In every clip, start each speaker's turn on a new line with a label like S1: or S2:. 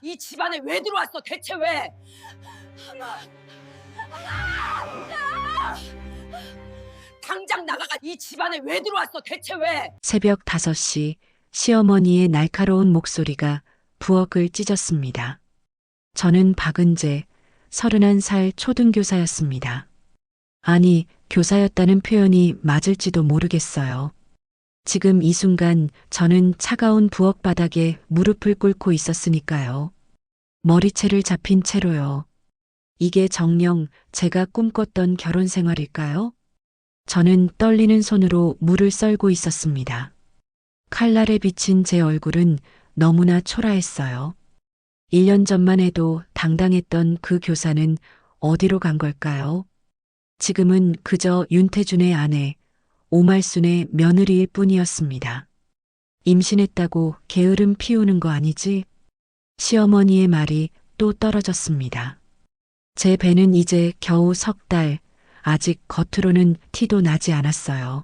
S1: 이 집안에 왜 들어왔어? 대체 왜? 당장 나가가. 이 집안에 왜 들어왔어? 대체 왜?
S2: 새벽 5시 시어머니의 날카로운 목소리가 부엌을 찢었습니다. 저는 박은재, 31살 초등교사였습니다. 아니, 교사였다는 표현이 맞을지도 모르겠어요. 지금 이 순간 저는 차가운 부엌 바닥에 무릎을 꿇고 있었으니까요. 머리채를 잡힌 채로요. 이게 정녕 제가 꿈꿨던 결혼 생활일까요? 저는 떨리는 손으로 물을 썰고 있었습니다. 칼날에 비친 제 얼굴은 너무나 초라했어요. 1년 전만 해도 당당했던 그 교사는 어디로 간 걸까요? 지금은 그저 윤태준의 아내, 오말순의 며느리일 뿐이었습니다. 임신했다고 게으름 피우는 거 아니지? 시어머니의 말이 또 떨어졌습니다. 제 배는 이제 겨우 3달, 아직 겉으로는 티도 나지 않았어요.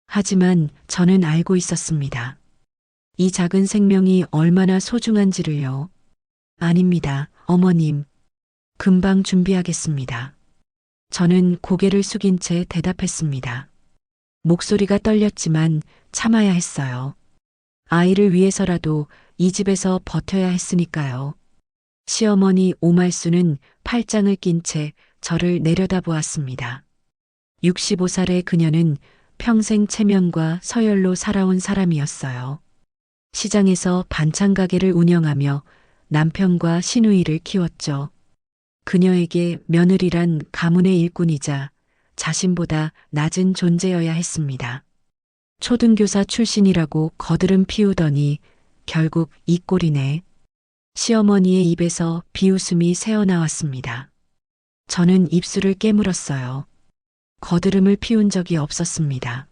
S2: 하지만 저는 알고 있었습니다. 이 작은 생명이 얼마나 소중한지를요. 아닙니다, 어머님. 금방 준비하겠습니다. 저는 고개를 숙인 채 대답했습니다. 목소리가 떨렸지만 참아야 했어요. 아이를 위해서라도 이 집에서 버텨야 했으니까요. 시어머니 오말수는 팔짱을 낀 채 저를 내려다보았습니다. 65살의 그녀는 평생 체면과 서열로 살아온 사람이었어요. 시장에서 반찬 가게를 운영하며 남편과 시누이를 키웠죠. 그녀에게 며느리란 가문의 일꾼이자 자신보다 낮은 존재여야 했습니다. 초등교사 출신이라고 거드름 피우더니 결국 이 꼴이네. 시어머니의 입에서 비웃음이 새어나왔습니다. 저는 입술을 깨물었어요. 거드름을 피운 적이 없었습니다.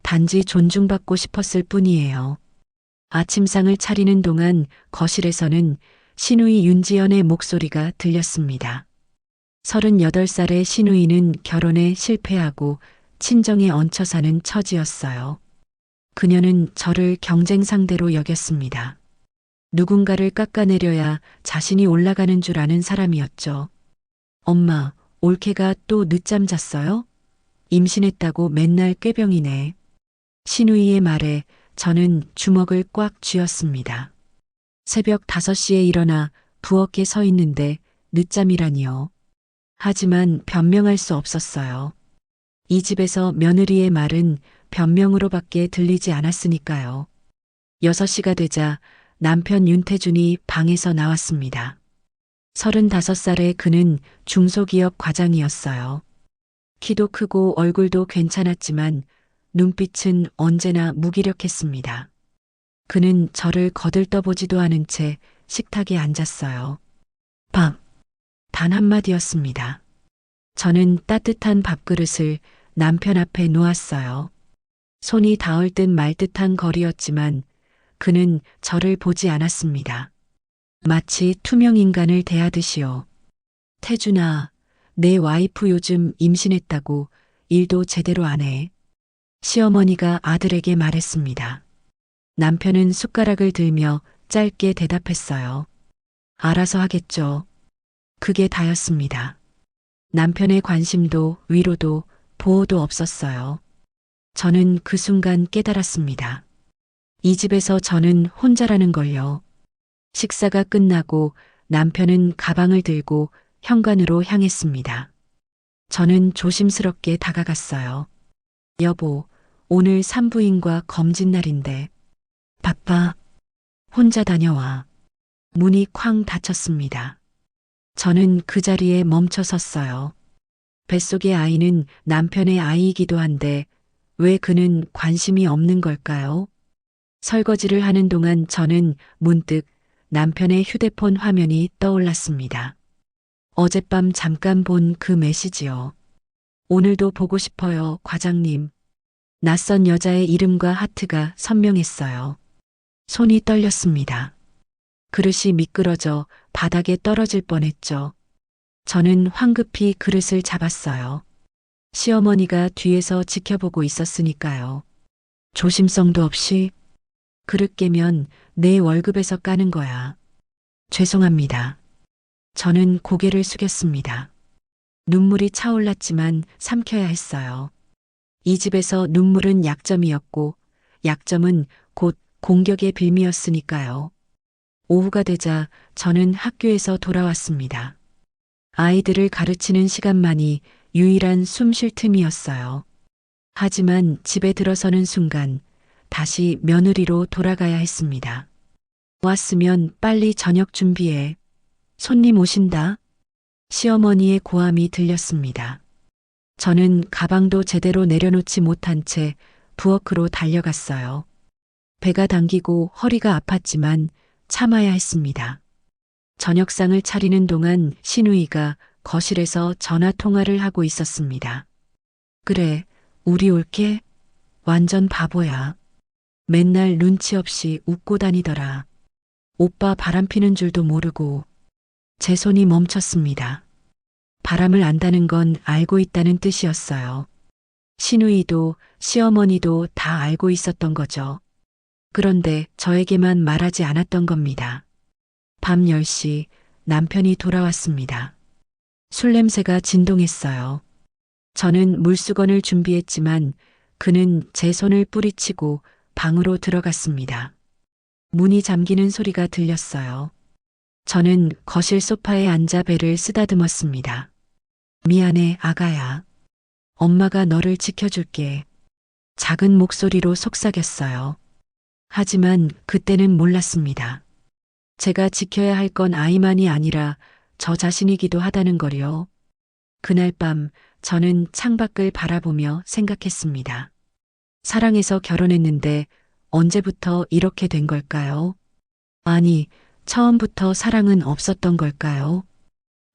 S2: 단지 존중받고 싶었을 뿐이에요. 아침상을 차리는 동안 거실에서는 시누이 윤지연의 목소리가 들렸습니다. 38살의 시누이는 결혼에 실패하고 친정에 얹혀 사는 처지였어요. 그녀는 저를 경쟁 상대로 여겼습니다. 누군가를 깎아내려야 자신이 올라가는 줄 아는 사람이었죠. 엄마, 올케가 또 늦잠 잤어요? 임신했다고 맨날 꾀병이네. 시누이의 말에 저는 주먹을 꽉 쥐었습니다. 새벽 5시에 일어나 부엌에 서 있는데 늦잠이라니요. 하지만 변명할 수 없었어요. 이 집에서 며느리의 말은 변명으로밖에 들리지 않았으니까요. 6시가 되자 남편 윤태준이 방에서 나왔습니다. 35살의 그는 중소기업 과장이었어요. 키도 크고 얼굴도 괜찮았지만 눈빛은 언제나 무기력했습니다. 그는 저를 거들떠보지도 않은 채 식탁에 앉았어요. 밥. 단 한마디였습니다. 저는 따뜻한 밥그릇을 남편 앞에 놓았어요. 손이 닿을 듯 말 듯한 거리였지만 그는 저를 보지 않았습니다. 마치 투명 인간을 대하듯이요. 태준아, 내 와이프 요즘 임신했다고 일도 제대로 안 해. 시어머니가 아들에게 말했습니다. 남편은 숟가락을 들며 짧게 대답했어요. 알아서 하겠죠. 그게 다였습니다. 남편의 관심도 위로도 보호도 없었어요. 저는 그 순간 깨달았습니다. 이 집에서 저는 혼자라는 걸요. 식사가 끝나고 남편은 가방을 들고 현관으로 향했습니다. 저는 조심스럽게 다가갔어요. 여보, 오늘 산부인과 검진 날인데. 바빠. 혼자 다녀와. 문이 쾅 닫혔습니다. 저는 그 자리에 멈춰 섰어요. 뱃속의 아이는 남편의 아이이기도 한데 왜 그는 관심이 없는 걸까요? 설거지를 하는 동안 저는 문득 남편의 휴대폰 화면이 떠올랐습니다. 어젯밤 잠깐 본 그 메시지요. 오늘도 보고 싶어요, 과장님. 낯선 여자의 이름과 하트가 선명했어요. 손이 떨렸습니다. 그릇이 미끄러져 바닥에 떨어질 뻔했죠. 저는 황급히 그릇을 잡았어요. 시어머니가 뒤에서 지켜보고 있었으니까요. 조심성도 없이 그릇 깨면 내 월급에서 까는 거야. 죄송합니다. 저는 고개를 숙였습니다. 눈물이 차올랐지만 삼켜야 했어요. 이 집에서 눈물은 약점이었고 약점은 곧 공격의 빌미였으니까요. 오후가 되자 저는 학교에서 돌아왔습니다. 아이들을 가르치는 시간만이 유일한 숨 쉴 틈이었어요. 하지만 집에 들어서는 순간 다시 며느리로 돌아가야 했습니다. 왔으면 빨리 저녁 준비해. 손님 오신다. 시어머니의 고함이 들렸습니다. 저는 가방도 제대로 내려놓지 못한 채 부엌으로 달려갔어요. 배가 당기고 허리가 아팠지만 참아야 했습니다. 저녁상을 차리는 동안 시누이가 거실에서 전화 통화를 하고 있었습니다. 그래, 우리 올게. 완전 바보야. 맨날 눈치 없이 웃고 다니더라. 오빠 바람 피는 줄도 모르고. 제 손이 멈췄습니다. 바람을 안다는 건 알고 있다는 뜻이었어요. 시누이도 시어머니도 다 알고 있었던 거죠. 그런데 저에게만 말하지 않았던 겁니다. 밤 10시 남편이 돌아왔습니다. 술 냄새가 진동했어요. 저는 물수건을 준비했지만 그는 제 손을 뿌리치고 방으로 들어갔습니다. 문이 잠기는 소리가 들렸어요. 저는 거실 소파에 앉아 배를 쓰다듬었습니다. 미안해, 아가야. 엄마가 너를 지켜줄게. 작은 목소리로 속삭였어요. 하지만 그때는 몰랐습니다. 제가 지켜야 할 건 아이만이 아니라 저 자신이기도 하다는 걸요. 그날 밤 저는 창밖을 바라보며 생각했습니다. 사랑해서 결혼했는데 언제부터 이렇게 된 걸까요? 아니, 처음부터 사랑은 없었던 걸까요?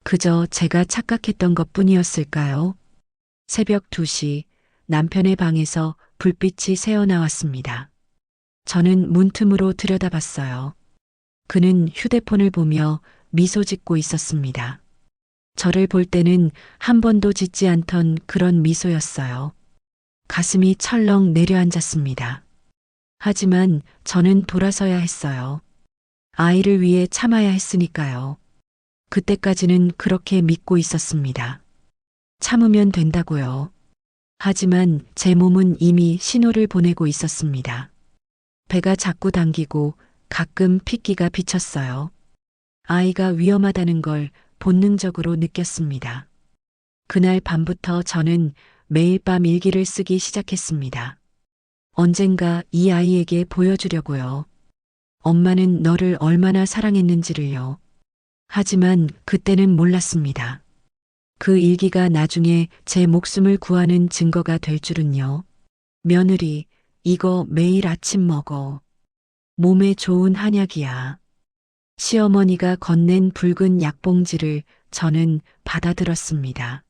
S2: 그저 제가 착각했던 것 뿐이었을까요? 새벽 2시 남편의 방에서 불빛이 새어나왔습니다. 저는 문틈으로 들여다봤어요. 그는 휴대폰을 보며 미소 짓고 있었습니다. 저를 볼 때는 한 번도 짓지 않던 그런 미소였어요. 가슴이 철렁 내려앉았습니다. 하지만 저는 돌아서야 했어요. 아이를 위해 참아야 했으니까요. 그때까지는 그렇게 믿고 있었습니다. 참으면 된다고요. 하지만 제 몸은 이미 신호를 보내고 있었습니다. 배가 자꾸 당기고 가끔 핏기가 비쳤어요. 아이가 위험하다는 걸 본능적으로 느꼈습니다. 그날 밤부터 저는 매일 밤 일기를 쓰기 시작했습니다. 언젠가 이 아이에게 보여주려고요. 엄마는 너를 얼마나 사랑했는지를요. 하지만 그때는 몰랐습니다. 그 일기가 나중에 제 목숨을 구하는 증거가 될 줄은요. 며느리, 이거 매일 아침 먹어. 몸에 좋은 한약이야. 시어머니가 건넨 붉은 약봉지를 저는 받아들었습니다.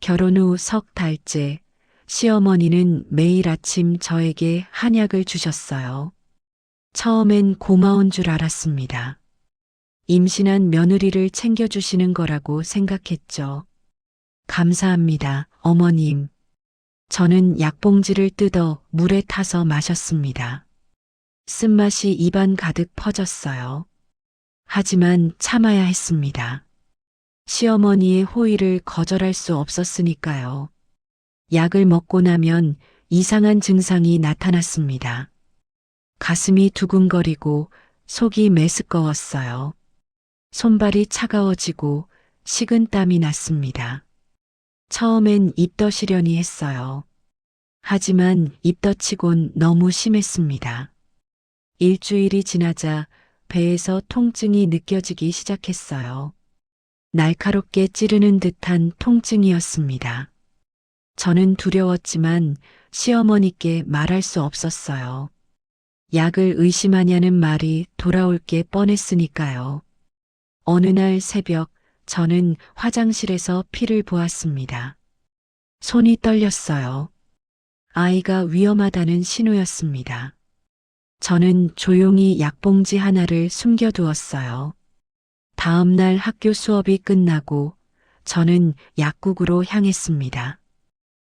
S2: 결혼 후 석 달째 시어머니는 매일 아침 저에게 한약을 주셨어요. 처음엔 고마운 줄 알았습니다. 임신한 며느리를 챙겨주시는 거라고 생각했죠. 감사합니다, 어머님. 저는 약봉지를 뜯어 물에 타서 마셨습니다. 쓴맛이 입안 가득 퍼졌어요. 하지만 참아야 했습니다. 시어머니의 호의를 거절할 수 없었으니까요. 약을 먹고 나면 이상한 증상이 나타났습니다. 가슴이 두근거리고 속이 메스꺼웠어요. 손발이 차가워지고 식은땀이 났습니다. 처음엔 입덧이려니 했어요. 하지만 입덧치곤 너무 심했습니다. 일주일이 지나자 배에서 통증이 느껴지기 시작했어요. 날카롭게 찌르는 듯한 통증이었습니다. 저는 두려웠지만 시어머니께 말할 수 없었어요. 약을 의심하냐는 말이 돌아올 게 뻔했으니까요. 어느 날 새벽 저는 화장실에서 피를 보았습니다. 손이 떨렸어요. 아이가 위험하다는 신호였습니다. 저는 조용히 약봉지 하나를 숨겨두었어요. 다음 날 학교 수업이 끝나고 저는 약국으로 향했습니다.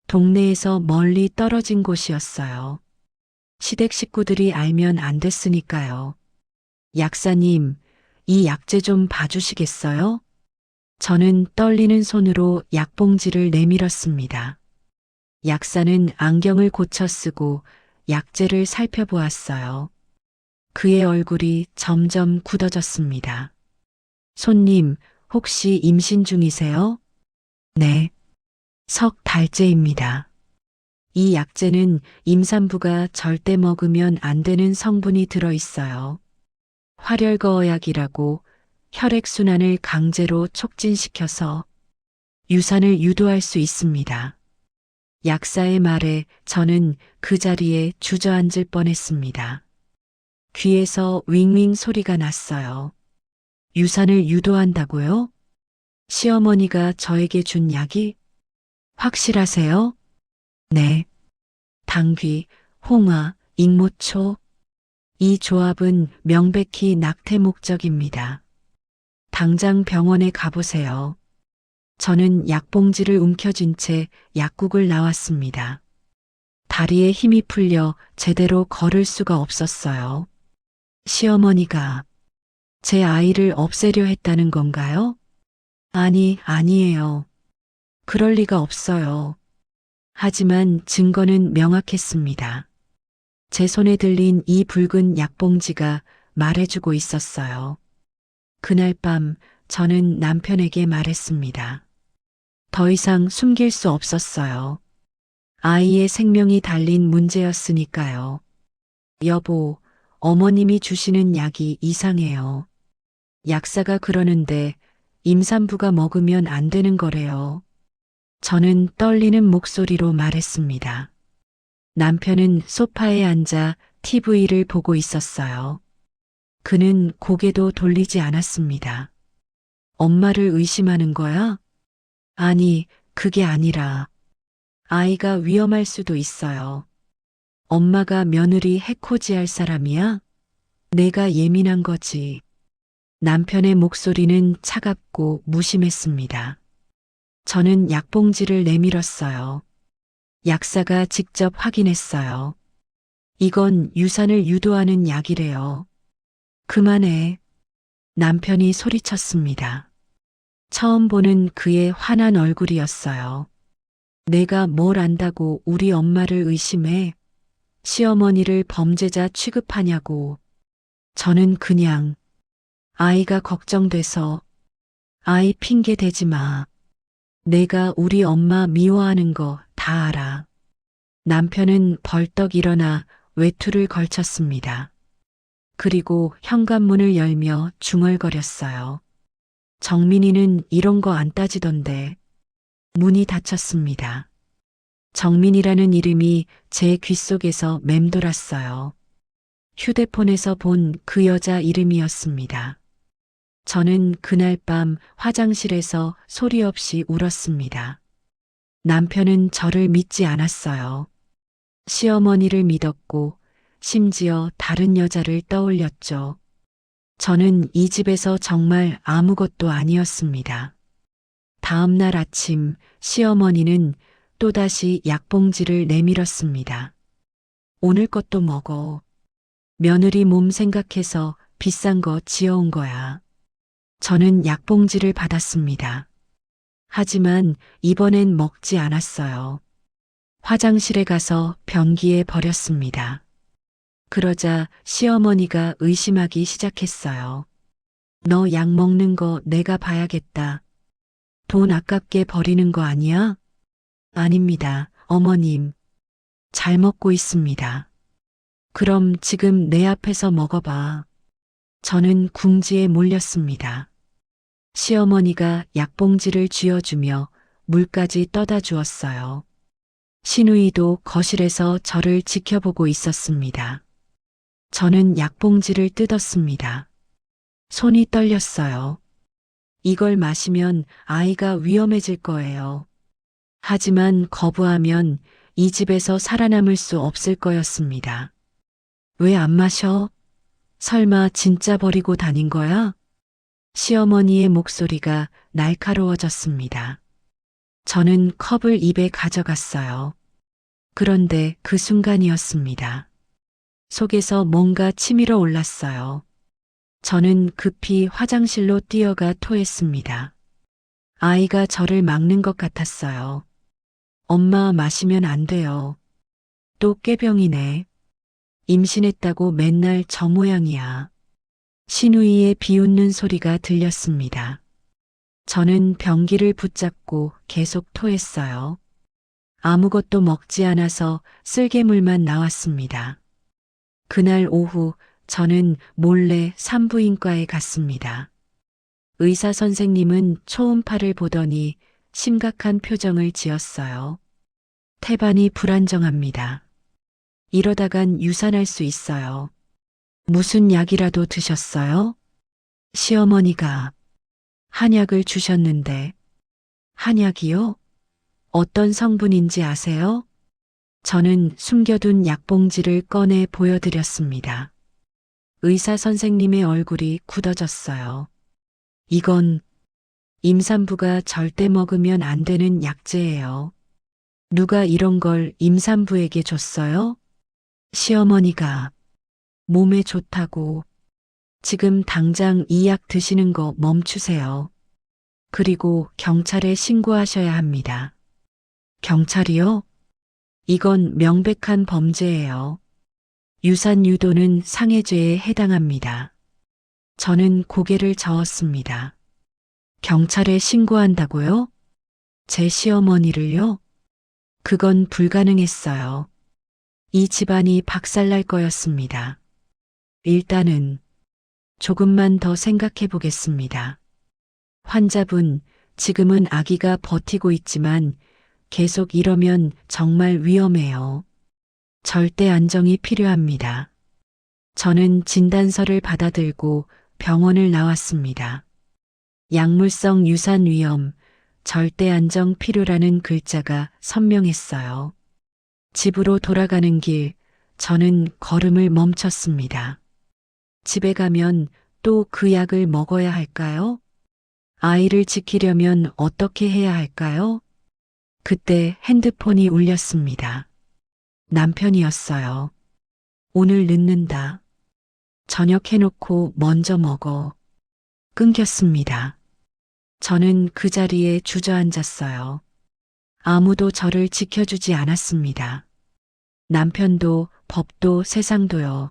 S2: 동네에서 멀리 떨어진 곳이었어요. 시댁 식구들이 알면 안 됐으니까요. 약사님, 이 약재 좀 봐주시겠어요? 저는 떨리는 손으로 약봉지를 내밀었습니다. 약사는 안경을 고쳐 쓰고 약재를 살펴보았어요. 그의 얼굴이 점점 굳어졌습니다. 손님, 혹시 임신 중이세요? 네. 석 달째입니다. 이 약재는 임산부가 절대 먹으면 안 되는 성분이 들어 있어요. 활혈거약이라고 혈액순환을 강제로 촉진시켜서 유산을 유도할 수 있습니다. 약사의 말에 저는 그 자리에 주저앉을 뻔했습니다. 귀에서 윙윙 소리가 났어요. 유산을 유도한다고요? 시어머니가 저에게 준 약이? 확실하세요? 네. 당귀, 홍화, 익모초. 이 조합은 명백히 낙태 목적입니다. 당장 병원에 가보세요. 저는 약봉지를 움켜쥔 채 약국을 나왔습니다. 다리에 힘이 풀려 제대로 걸을 수가 없었어요. 시어머니가 제 아이를 없애려 했다는 건가요? 아니에요. 그럴 리가 없어요. 하지만 증거는 명확했습니다. 제 손에 들린 이 붉은 약봉지가 말해주고 있었어요. 그날 밤 저는 남편에게 말했습니다. 더 이상 숨길 수 없었어요. 아이의 생명이 달린 문제였으니까요. 여보, 어머님이 주시는 약이 이상해요. 약사가 그러는데 임산부가 먹으면 안 되는 거래요. 저는 떨리는 목소리로 말했습니다. 남편은 소파에 앉아 TV를 보고 있었어요. 그는 고개도 돌리지 않았습니다. 엄마를 의심하는 거야? 아니, 그게 아니라 아이가 위험할 수도 있어요. 엄마가 며느리 해코지할 사람이야? 내가 예민한 거지. 남편의 목소리는 차갑고 무심했습니다. 저는 약봉지를 내밀었어요. 약사가 직접 확인했어요. 이건 유산을 유도하는 약이래요. 그만해. 남편이 소리쳤습니다. 처음 보는 그의 환한 얼굴이었어요. 내가 뭘 안다고 우리 엄마를 의심해? 시어머니를 범죄자 취급하냐고. 저는 그냥 아이가 걱정돼서 아이 핑계 대지 마. 내가 우리 엄마 미워하는 거 다 알아. 남편은 벌떡 일어나 외투를 걸쳤습니다. 그리고 현관문을 열며 중얼거렸어요. 정민이는 이런 거 안 따지던데. 문이 닫혔습니다. 정민이라는 이름이 제 귓속에서 맴돌았어요. 휴대폰에서 본 그 여자 이름이었습니다. 저는 그날 밤 화장실에서 소리 없이 울었습니다. 남편은 저를 믿지 않았어요. 시어머니를 믿었고 심지어 다른 여자를 떠올렸죠. 저는 이 집에서 정말 아무것도 아니었습니다. 다음 날 아침 시어머니는 또다시 약봉지를 내밀었습니다. 오늘 것도 먹어. 며느리 몸 생각해서 비싼 거 지어온 거야. 저는 약봉지를 받았습니다. 하지만 이번엔 먹지 않았어요. 화장실에 가서 변기에 버렸습니다. 그러자 시어머니가 의심하기 시작했어요. 너 약 먹는 거 내가 봐야겠다. 돈 아깝게 버리는 거 아니야? 아닙니다, 어머님. 잘 먹고 있습니다. 그럼 지금 내 앞에서 먹어봐. 저는 궁지에 몰렸습니다. 시어머니가 약봉지를 쥐어주며 물까지 떠다 주었어요. 시누이도 거실에서 저를 지켜보고 있었습니다. 저는 약봉지를 뜯었습니다. 손이 떨렸어요. 이걸 마시면 아이가 위험해질 거예요. 하지만 거부하면 이 집에서 살아남을 수 없을 거였습니다. 왜 안 마셔? 설마 진짜 버리고 다닌 거야? 시어머니의 목소리가 날카로워졌습니다. 저는 컵을 입에 가져갔어요. 그런데 그 순간이었습니다. 속에서 뭔가 치밀어 올랐어요. 저는 급히 화장실로 뛰어가 토했습니다. 아이가 저를 막는 것 같았어요. 엄마 마시면 안 돼요. 또 꾀병이네. 임신했다고 맨날 저 모양이야. 신우이의 비웃는 소리가 들렸습니다. 저는 변기를 붙잡고 계속 토했어요. 아무것도 먹지 않아서 쓸개물만 나왔습니다. 그날 오후 저는 몰래 산부인과에 갔습니다. 의사 선생님은 초음파를 보더니 심각한 표정을 지었어요. 태반이 불안정합니다. 이러다간 유산할 수 있어요. 무슨 약이라도 드셨어요? 시어머니가 한약을 주셨는데. 한약이요? 어떤 성분인지 아세요? 저는 숨겨둔 약봉지를 꺼내 보여드렸습니다. 의사 선생님의 얼굴이 굳어졌어요. 이건 임산부가 절대 먹으면 안 되는 약재예요. 누가 이런 걸 임산부에게 줬어요? 시어머니가 몸에 좋다고. 지금 당장 이 약 드시는 거 멈추세요. 그리고 경찰에 신고하셔야 합니다. 경찰이요? 이건 명백한 범죄예요. 유산 유도는 상해죄에 해당합니다. 저는 고개를 저었습니다. 경찰에 신고한다고요? 제 시어머니를요? 그건 불가능했어요. 이 집안이 박살날 거였습니다. 일단은 조금만 더 생각해 보겠습니다. 환자분, 지금은 아기가 버티고 있지만 계속 이러면 정말 위험해요. 절대 안정이 필요합니다. 저는 진단서를 받아들고 병원을 나왔습니다. 약물성 유산 위험, 절대 안정 필요라는 글자가 선명했어요. 집으로 돌아가는 길, 저는 걸음을 멈췄습니다. 집에 가면 또 그 약을 먹어야 할까요? 아이를 지키려면 어떻게 해야 할까요? 그때 핸드폰이 울렸습니다. 남편이었어요. 오늘 늦는다. 저녁 해놓고 먼저 먹어. 끊겼습니다. 저는 그 자리에 주저앉았어요. 아무도 저를 지켜주지 않았습니다. 남편도, 법도, 세상도요.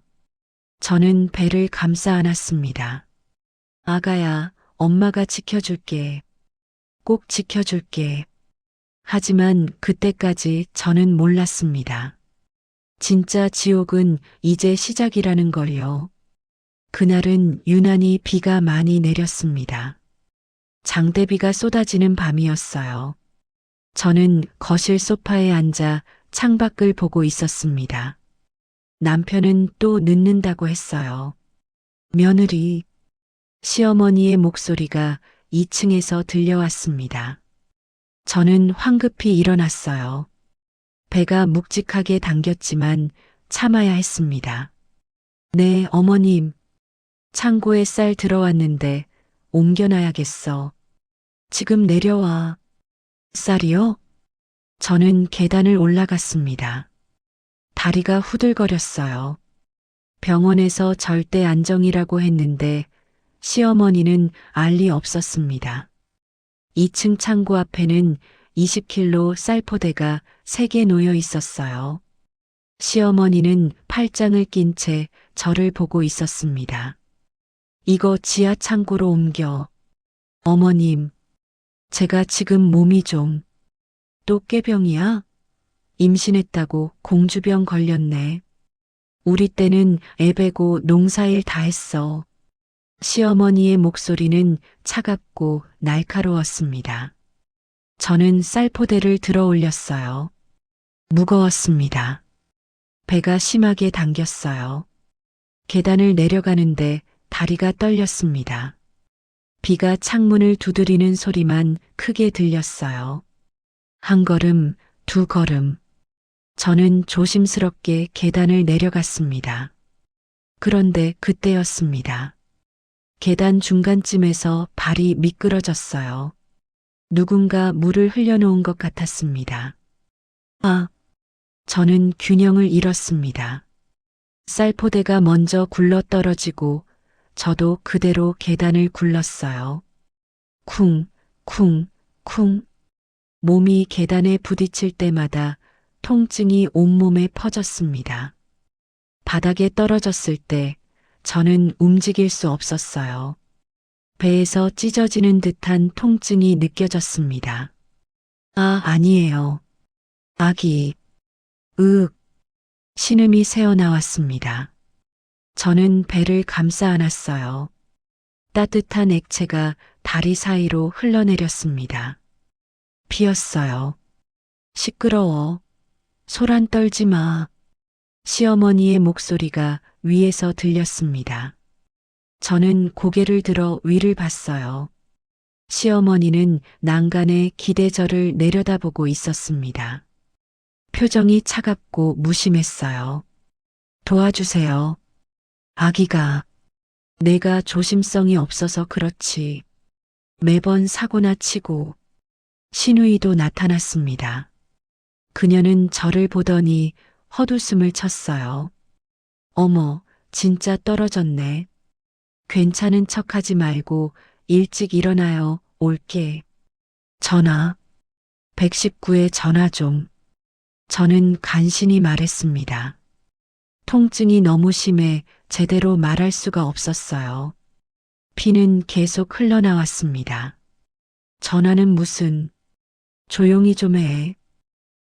S2: 저는 배를 감싸 안았습니다. 아가야, 엄마가 지켜줄게. 꼭 지켜줄게. 하지만 그때까지 저는 몰랐습니다. 진짜 지옥은 이제 시작이라는 걸요. 그날은 유난히 비가 많이 내렸습니다. 장대비가 쏟아지는 밤이었어요. 저는 거실 소파에 앉아 창밖을 보고 있었습니다. 남편은 또 늦는다고 했어요. 며느리, 시어머니의 목소리가 2층에서 들려왔습니다. 저는 황급히 일어났어요. 배가 묵직하게 당겼지만 참아야 했습니다. 네, 어머님. 창고에 쌀 들어왔는데 옮겨놔야겠어. 지금 내려와. 쌀이요? 저는 계단을 올라갔습니다. 다리가 후들거렸어요. 병원에서 절대 안정이라고 했는데 시어머니는 알 리 없었습니다. 2층 창고 앞에는 20kg 쌀포대가 3개 놓여 있었어요. 시어머니는 팔짱을 낀 채 저를 보고 있었습니다. 이거 지하 창고로 옮겨. 어머님, 제가 지금 몸이 좀. 또 꾀병이야? 임신했다고 공주병 걸렸네. 우리 때는 애배고 농사일 다 했어. 시어머니의 목소리는 차갑고 날카로웠습니다. 저는 쌀포대를 들어 올렸어요. 무거웠습니다. 배가 심하게 당겼어요. 계단을 내려가는데 다리가 떨렸습니다. 비가 창문을 두드리는 소리만 크게 들렸어요. 한 걸음, 두 걸음. 저는 조심스럽게 계단을 내려갔습니다. 그런데 그때였습니다. 계단 중간쯤에서 발이 미끄러졌어요. 누군가 물을 흘려놓은 것 같았습니다. 아, 저는 균형을 잃었습니다. 쌀포대가 먼저 굴러 떨어지고 저도 그대로 계단을 굴렀어요. 쿵, 쿵, 쿵. 몸이 계단에 부딪힐 때마다 통증이 온몸에 퍼졌습니다. 바닥에 떨어졌을 때 저는 움직일 수 없었어요. 배에서 찢어지는 듯한 통증이 느껴졌습니다. 아, 아니에요. 아기, 으윽, 신음이 새어나왔습니다. 저는 배를 감싸 안았어요. 따뜻한 액체가 다리 사이로 흘러내렸습니다. 비었어요. 시끄러워. 소란 떨지 마. 시어머니의 목소리가 위에서 들렸습니다. 저는 고개를 들어 위를 봤어요. 시어머니는 난간에 기대저를 내려다보고 있었습니다. 표정이 차갑고 무심했어요. 도와주세요. 아기가, 내가 조심성이 없어서 그렇지. 매번 사고나 치고 신우이도 나타났습니다. 그녀는 저를 보더니 헛웃음을 쳤어요. 어머, 진짜 떨어졌네. 괜찮은 척하지 말고 일찍 일어나요. 올게. 전화. 119에 전화 좀. 저는 간신히 말했습니다. 통증이 너무 심해 제대로 말할 수가 없었어요. 피는 계속 흘러나왔습니다. 전화는 무슨, 조용히 좀 해.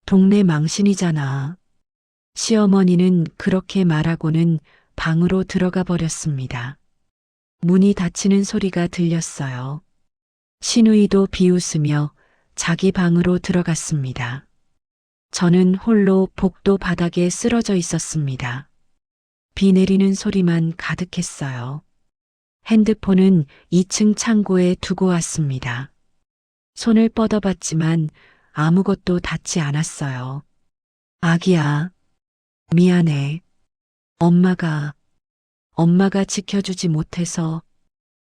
S2: 동네 망신이잖아. 시어머니는 그렇게 말하고는 방으로 들어가 버렸습니다. 문이 닫히는 소리가 들렸어요. 신우이도 비웃으며 자기 방으로 들어갔습니다. 저는 홀로 복도 바닥에 쓰러져 있었습니다. 비 내리는 소리만 가득했어요. 핸드폰은 2층 창고에 두고 왔습니다. 손을 뻗어봤지만 아무것도 닿지 않았어요. 아기야, 미안해. 엄마가 지켜주지 못해서.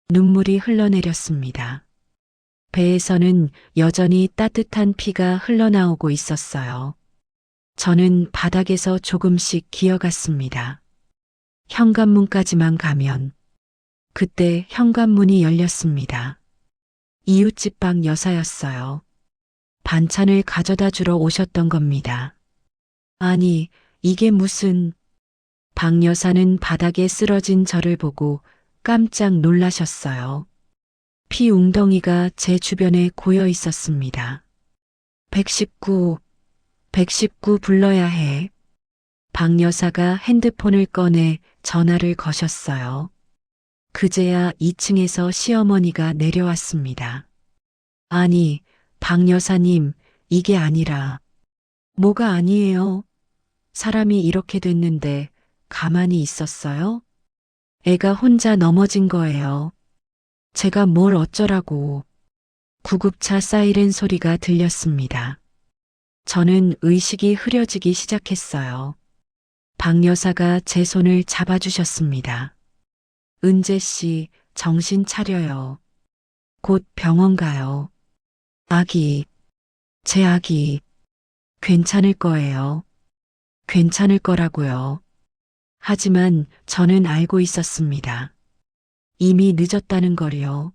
S2: 눈물이 흘러내렸습니다. 배에서는 여전히 따뜻한 피가 흘러나오고 있었어요. 저는 바닥에서 조금씩 기어갔습니다. 현관문까지만 가면, 그때 현관문이 열렸습니다. 이웃집 방 여사였어요. 반찬을 가져다 주러 오셨던 겁니다. 아니, 이게 무슨... 방 여사는 바닥에 쓰러진 저를 보고 깜짝 놀라셨어요. 피 웅덩이가 제 주변에 고여 있었습니다. 119 불러야 해. 방 여사가 핸드폰을 꺼내 전화를 거셨어요. 그제야 2층에서 시어머니가 내려왔습니다. 아니, 방 여사님, 이게 아니라. 뭐가 아니에요? 사람이 이렇게 됐는데 가만히 있었어요? 애가 혼자 넘어진 거예요. 제가 뭘 어쩌라고. 구급차 사이렌 소리가 들렸습니다. 저는 의식이 흐려지기 시작했어요. 박 여사가 제 손을 잡아주셨습니다. 은재 씨, 정신 차려요. 곧 병원 가요. 아기, 제 아기, 괜찮을 거예요. 괜찮을 거라고요. 하지만 저는 알고 있었습니다. 이미 늦었다는 걸요.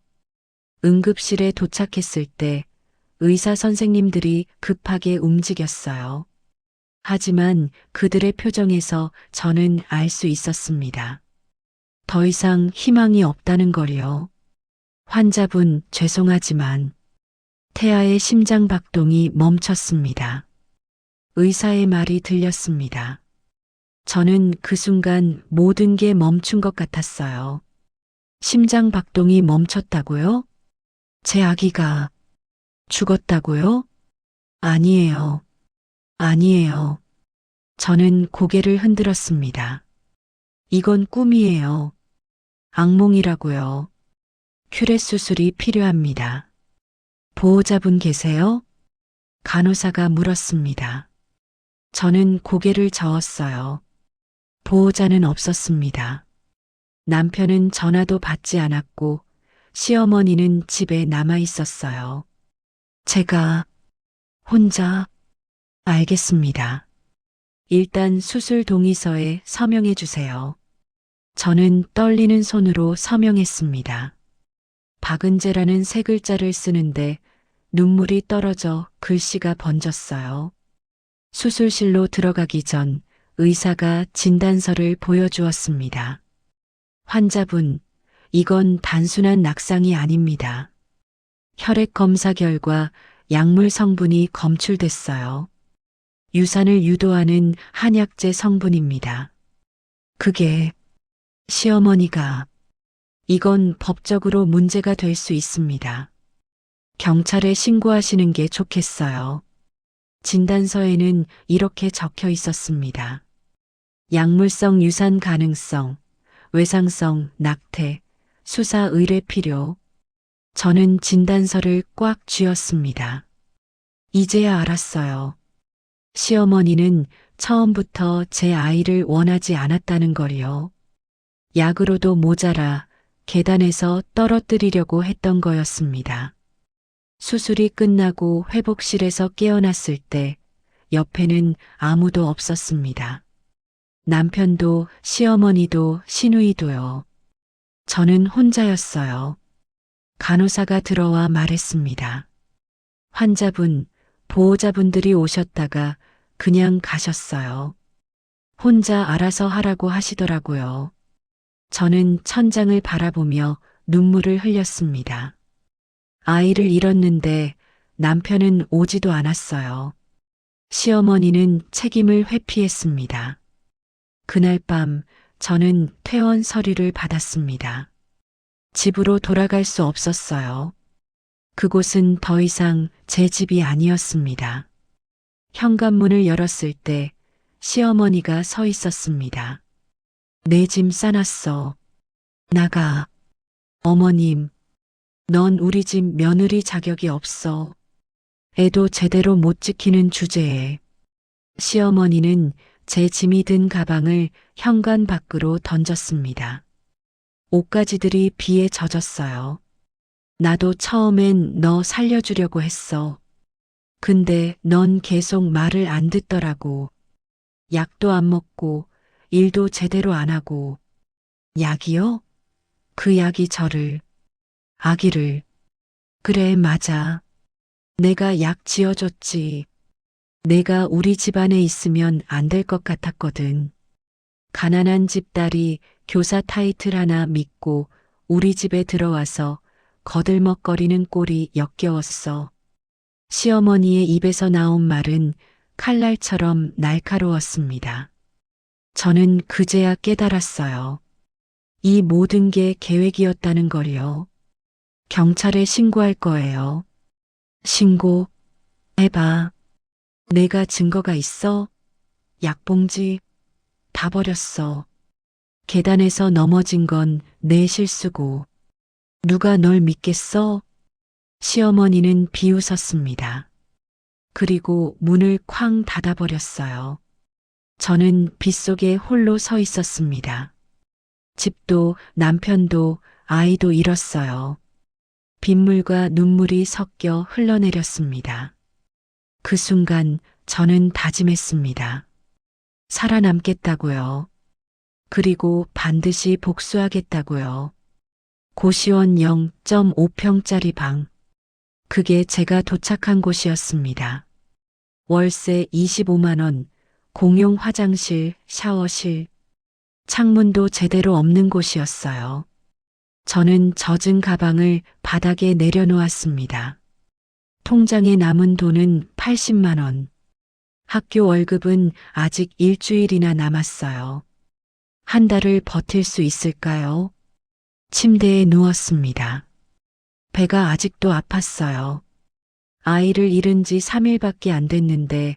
S2: 응급실에 도착했을 때 의사 선생님들이 급하게 움직였어요. 하지만 그들의 표정에서 저는 알 수 있었습니다. 더 이상 희망이 없다는 걸요. 환자분, 죄송하지만 태아의 심장 박동이 멈췄습니다. 의사의 말이 들렸습니다. 저는 그 순간 모든 게 멈춘 것 같았어요. 심장 박동이 멈췄다고요? 제 아기가 죽었다고요? 아니에요. 아니에요. 저는 고개를 흔들었습니다. 이건 꿈이에요. 악몽이라고요. 큐렛 수술이 필요합니다. 보호자분 계세요? 간호사가 물었습니다. 저는 고개를 저었어요. 보호자는 없었습니다. 남편은 전화도 받지 않았고 시어머니는 집에 남아 있었어요. 제가 혼자 알겠습니다. 일단 수술 동의서에 서명해 주세요. 저는 떨리는 손으로 서명했습니다. 박은재라는 세 글자를 쓰는데 눈물이 떨어져 글씨가 번졌어요. 수술실로 들어가기 전 의사가 진단서를 보여주었습니다. 환자분, 이건 단순한 낙상이 아닙니다. 혈액 검사 결과 약물 성분이 검출됐어요. 유산을 유도하는 한약재 성분입니다. 그게 시어머니가 이건 법적으로 문제가 될 수 있습니다. 경찰에 신고하시는 게 좋겠어요. 진단서에는 이렇게 적혀 있었습니다. 약물성 유산 가능성, 외상성 낙태, 수사 의뢰 필요. 저는 진단서를 꽉 쥐었습니다. 이제야 알았어요. 시어머니는 처음부터 제 아이를 원하지 않았다는 걸요. 약으로도 모자라 계단에서 떨어뜨리려고 했던 거였습니다. 수술이 끝나고 회복실에서 깨어났을 때 옆에는 아무도 없었습니다. 남편도 시어머니도 시누이도요. 저는 혼자였어요. 간호사가 들어와 말했습니다. 환자분, 보호자분들이 오셨다가 그냥 가셨어요. 혼자 알아서 하라고 하시더라고요. 저는 천장을 바라보며 눈물을 흘렸습니다. 아이를 잃었는데 남편은 오지도 않았어요. 시어머니는 책임을 회피했습니다. 그날 밤 저는 퇴원 서류를 받았습니다. 집으로 돌아갈 수 없었어요. 그곳은 더 이상 제 집이 아니었습니다. 현관문을 열었을 때 시어머니가 서 있었습니다. 내 짐 싸놨어. 나가. 어머님, 넌 우리 집 며느리 자격이 없어. 애도 제대로 못 지키는 주제에. 시어머니는 제 짐이 든 가방을 현관 밖으로 던졌습니다. 옷가지들이 비에 젖었어요. 나도 처음엔 너 살려주려고 했어. 근데 넌 계속 말을 안 듣더라고. 약도 안 먹고 일도 제대로 안 하고. 약이요? 그 약이 저를, 아기를. 그래, 맞아. 내가 약 지어줬지. 내가 우리 집안에 있으면 안 될 것 같았거든. 가난한 집 딸이 교사 타이틀 하나 믿고 우리 집에 들어와서 거들먹거리는 꼴이 역겨웠어. 시어머니의 입에서 나온 말은 칼날처럼 날카로웠습니다. 저는 그제야 깨달았어요. 이 모든 게 계획이었다는 걸요. 경찰에 신고할 거예요. 신고? 해봐. 내가 증거가 있어? 약봉지 다 버렸어. 계단에서 넘어진 건 내 실수고. 누가 널 믿겠어? 시어머니는 비웃었습니다. 그리고 문을 쾅 닫아버렸어요. 저는 빗속에 홀로 서 있었습니다. 집도 남편도 아이도 잃었어요. 빗물과 눈물이 섞여 흘러내렸습니다. 그 순간 저는 다짐했습니다. 살아남겠다고요. 그리고 반드시 복수하겠다고요. 고시원 0.5평짜리 방. 그게 제가 도착한 곳이었습니다. 월세 25만 원, 공용 화장실, 샤워실, 창문도 제대로 없는 곳이었어요. 저는 젖은 가방을 바닥에 내려놓았습니다. 통장에 남은 돈은 80만 원. 학교 월급은 아직 일주일이나 남았어요. 한 달을 버틸 수 있을까요? 침대에 누웠습니다. 배가 아직도 아팠어요. 아이를 잃은 지 3일밖에 안 됐는데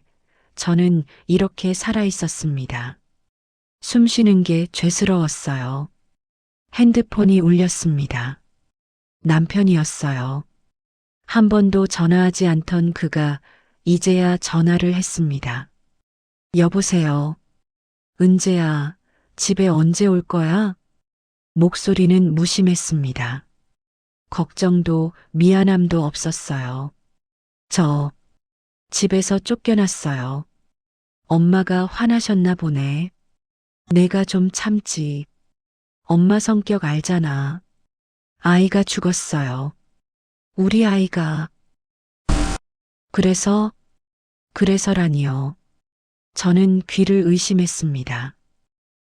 S2: 저는 이렇게 살아 있었습니다. 숨 쉬는 게 죄스러웠어요. 핸드폰이 울렸습니다. 남편이었어요. 한 번도 전화하지 않던 그가 이제야 전화를 했습니다. 여보세요. 은재야, 집에 언제 올 거야? 목소리는 무심했습니다. 걱정도 미안함도 없었어요. 저 집에서 쫓겨났어요. 엄마가 화나셨나 보네. 내가 좀 참지. 엄마 성격 알잖아. 아이가 죽었어요. 우리 아이가. 그래서라니요. 저는 귀를 의심했습니다.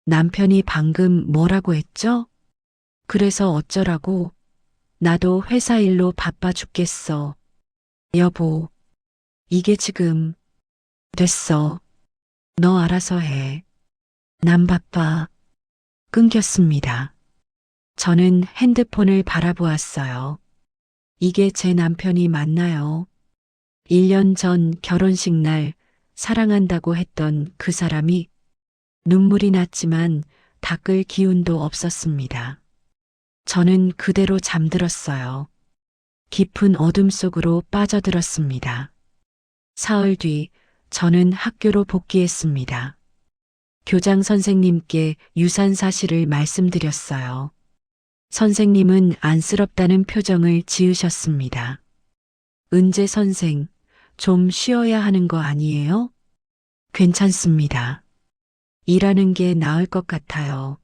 S2: 남편이 방금 뭐라고 했죠? 그래서 어쩌라고? 나도 회사 일로 바빠 죽겠어. 여보, 이게 지금 됐어. 너 알아서 해. 난 바빠. 끊겼습니다. 저는 핸드폰을 바라보았어요. 이게 제 남편이 맞나요? 1년 전 결혼식 날 사랑한다고 했던 그 사람이 눈물이 났지만 닦을 기운도 없었습니다. 저는 그대로 잠들었어요. 깊은 어둠 속으로 빠져들었습니다. 사흘 뒤 저는 학교로 복귀했습니다. 교장 선생님께 유산 사실을 말씀드렸어요. 선생님은 안쓰럽다는 표정을 지으셨습니다. 은재 선생, 좀 쉬어야 하는 거 아니에요? 괜찮습니다. 일하는 게 나을 것 같아요.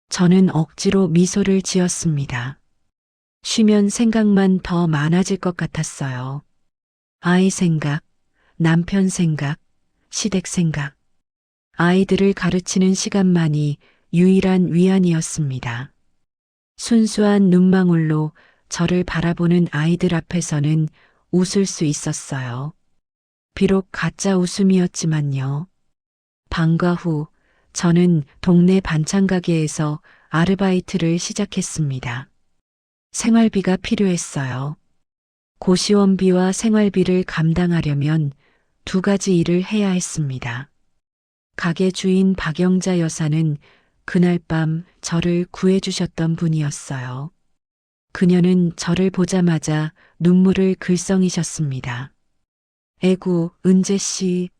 S2: 저는 억지로 미소를 지었습니다. 쉬면 생각만 더 많아질 것 같았어요. 아이 생각, 남편 생각, 시댁 생각. 아이들을 가르치는 시간만이 유일한 위안이었습니다. 순수한 눈망울로 저를 바라보는 아이들 앞에서는 웃을 수 있었어요. 비록 가짜 웃음이었지만요. 방과 후 저는 동네 반찬 가게에서 아르바이트를 시작했습니다. 생활비가 필요했어요. 고시원비와 생활비를 감당하려면 두 가지 일을 해야 했습니다. 가게 주인 박영자 여사는 그날 밤 저를 구해주셨던 분이었어요. 그녀는 저를 보자마자 눈물을 글썽이셨습니다. 에구, 은재 씨,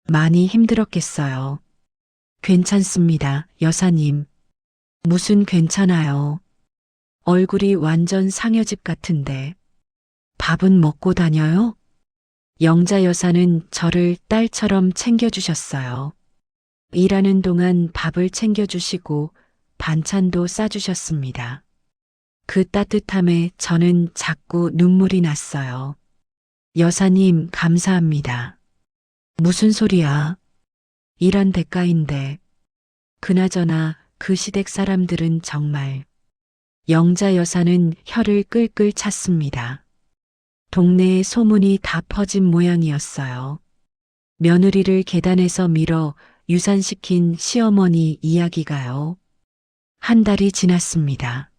S2: 많이 힘들었겠어요. 괜찮습니다, 여사님. 무슨 괜찮아요. 얼굴이 완전 상여집 같은데. 밥은 먹고 다녀요? 영자 여사는 저를 딸처럼 챙겨주셨어요. 일하는 동안 밥을 챙겨주시고 반찬도 싸주셨습니다. 그 따뜻함에 저는 자꾸 눈물이 났어요. 여사님, 감사합니다. 무슨 소리야? 일한 대가인데. 그나저나 그 시댁 사람들은 정말. 영자 여사는 혀를 끌끌 찼습니다. 동네에 소문이 다 퍼진 모양이었어요. 며느리를 계단에서 밀어 유산시킨 시어머니 이야기가요. 한 달이 지났습니다.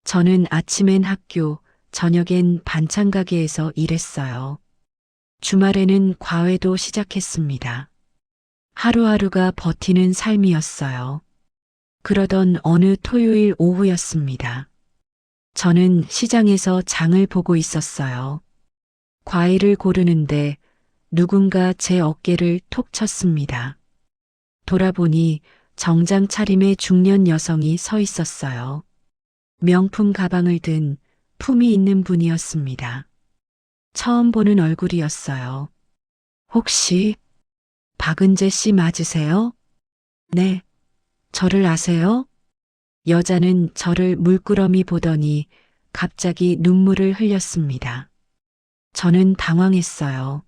S2: 저는 아침엔 학교, 저녁엔 반찬 가게에서 일했어요. 주말에는 과외도 시작했습니다. 하루하루가 버티는 삶이었어요. 그러던 어느 토요일 오후였습니다. 저는 시장에서 장을 보고 있었어요. 과일을 고르는데 누군가 제 어깨를 톡 쳤습니다. 돌아보니 정장 차림의 중년 여성이 서 있었어요. 명품 가방을 든 품이 있는 분이었습니다. 처음 보는 얼굴이었어요. 혹시 박은재 씨 맞으세요? 네. 저를 아세요? 여자는 저를 물끄러미 보더니 갑자기 눈물을 흘렸습니다. 저는 당황했어요.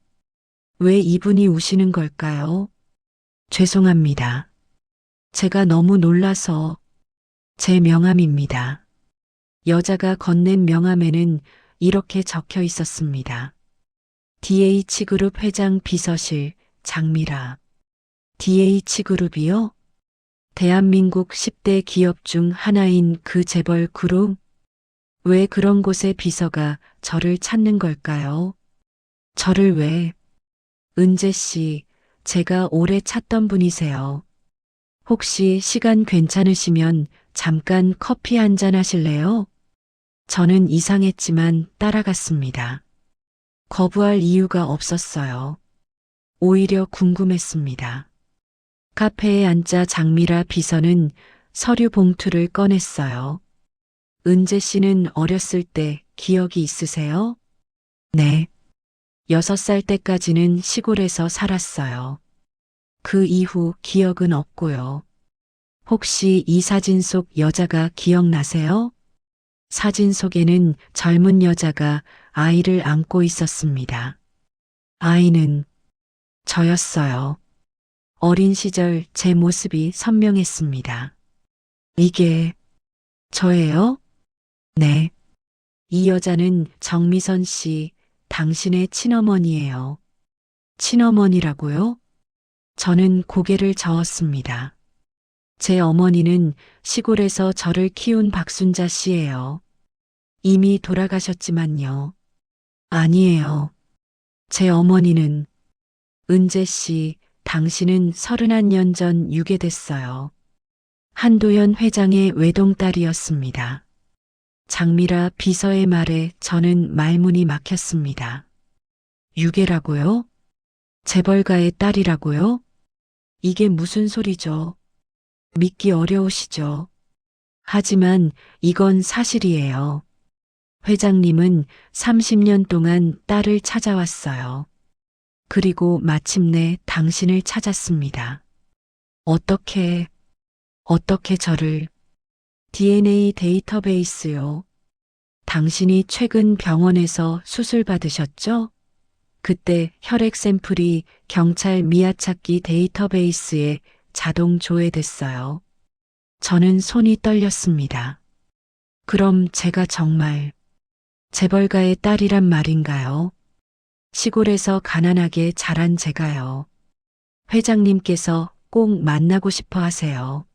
S2: 왜 이분이 우시는 걸까요? 죄송합니다. 제가 너무 놀라서 제 명함입니다. 여자가 건넨 명함에는 이렇게 적혀 있었습니다. DH그룹 회장 비서실 장미라. DH그룹이요? 대한민국 10대 기업 중 하나인 그 재벌 그룹? 왜 그런 곳에 비서가 저를 찾는 걸까요? 저를 왜? 은재 씨, 제가 오래 찾던 분이세요. 혹시 시간 괜찮으시면 잠깐 커피 한잔 하실래요? 저는 이상했지만 따라갔습니다. 거부할 이유가 없었어요. 오히려 궁금했습니다. 카페에 앉자 장미라 비서는 서류 봉투를 꺼냈어요. 은재 씨는 어렸을 때 기억이 있으세요? 네. 6살 때까지는 시골에서 살았어요. 그 이후 기억은 없고요. 혹시 이 사진 속 여자가 기억나세요? 사진 속에는 젊은 여자가 아이를 안고 있었습니다. 아이는 저였어요. 어린 시절 제 모습이 선명했습니다. 이게 저예요? 네. 이 여자는 정미선 씨, 당신의 친어머니예요. 친어머니라고요? 저는 고개를 저었습니다. 제 어머니는 시골에서 저를 키운 박순자 씨예요. 이미 돌아가셨지만요. 아니에요. 제 어머니는 은재 씨, 당신은 31년 전 유괴됐어요. 한도현 회장의 외동딸이었습니다. 장미라 비서의 말에 저는 말문이 막혔습니다. 유괴라고요? 재벌가의 딸이라고요? 이게 무슨 소리죠? 믿기 어려우시죠? 하지만 이건 사실이에요. 회장님은 30년 동안 딸을 찾아왔어요. 그리고 마침내 당신을 찾았습니다. 어떻게 저를 DNA 데이터베이스요. 당신이 최근 병원에서 수술 받으셨죠? 그때 혈액 샘플이 경찰 미아찾기 데이터베이스에 자동 조회됐어요. 저는 손이 떨렸습니다. 그럼 제가 정말 재벌가의 딸이란 말인가요? 시골에서 가난하게 자란 제가요. 회장님께서 꼭 만나고 싶어 하세요.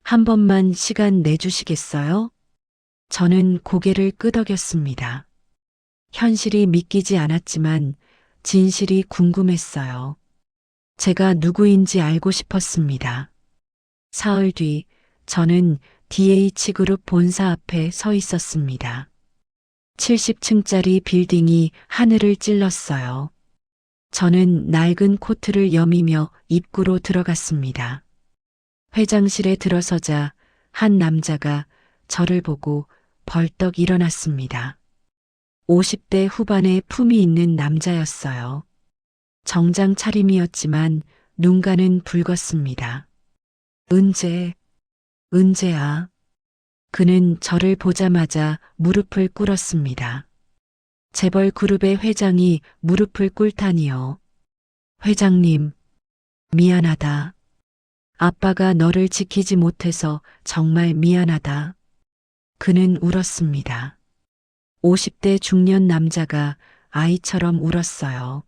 S2: 한 번만 시간 내주시겠어요? 저는 고개를 끄덕였습니다. 현실이 믿기지 않았지만 진실이 궁금했어요. 제가 누구인지 알고 싶었습니다. 사흘 뒤 저는 DH그룹 본사 앞에 서 있었습니다. 70층짜리 빌딩이 하늘을 찔렀어요. 저는 낡은 코트를 여미며 입구로 들어갔습니다. 회장실에 들어서자 한 남자가 저를 보고 벌떡 일어났습니다. 50대 후반의 품이 있는 남자였어요. 정장 차림이었지만 눈가는 붉었습니다. 은재야. 그는 저를 보자마자 무릎을 꿇었습니다. 재벌 그룹의 회장이 무릎을 꿇다니요. 회장님, 미안하다. 아빠가 너를 지키지 못해서 정말 미안하다. 그는 울었습니다. 50대 중년 남자가 아이처럼 울었어요.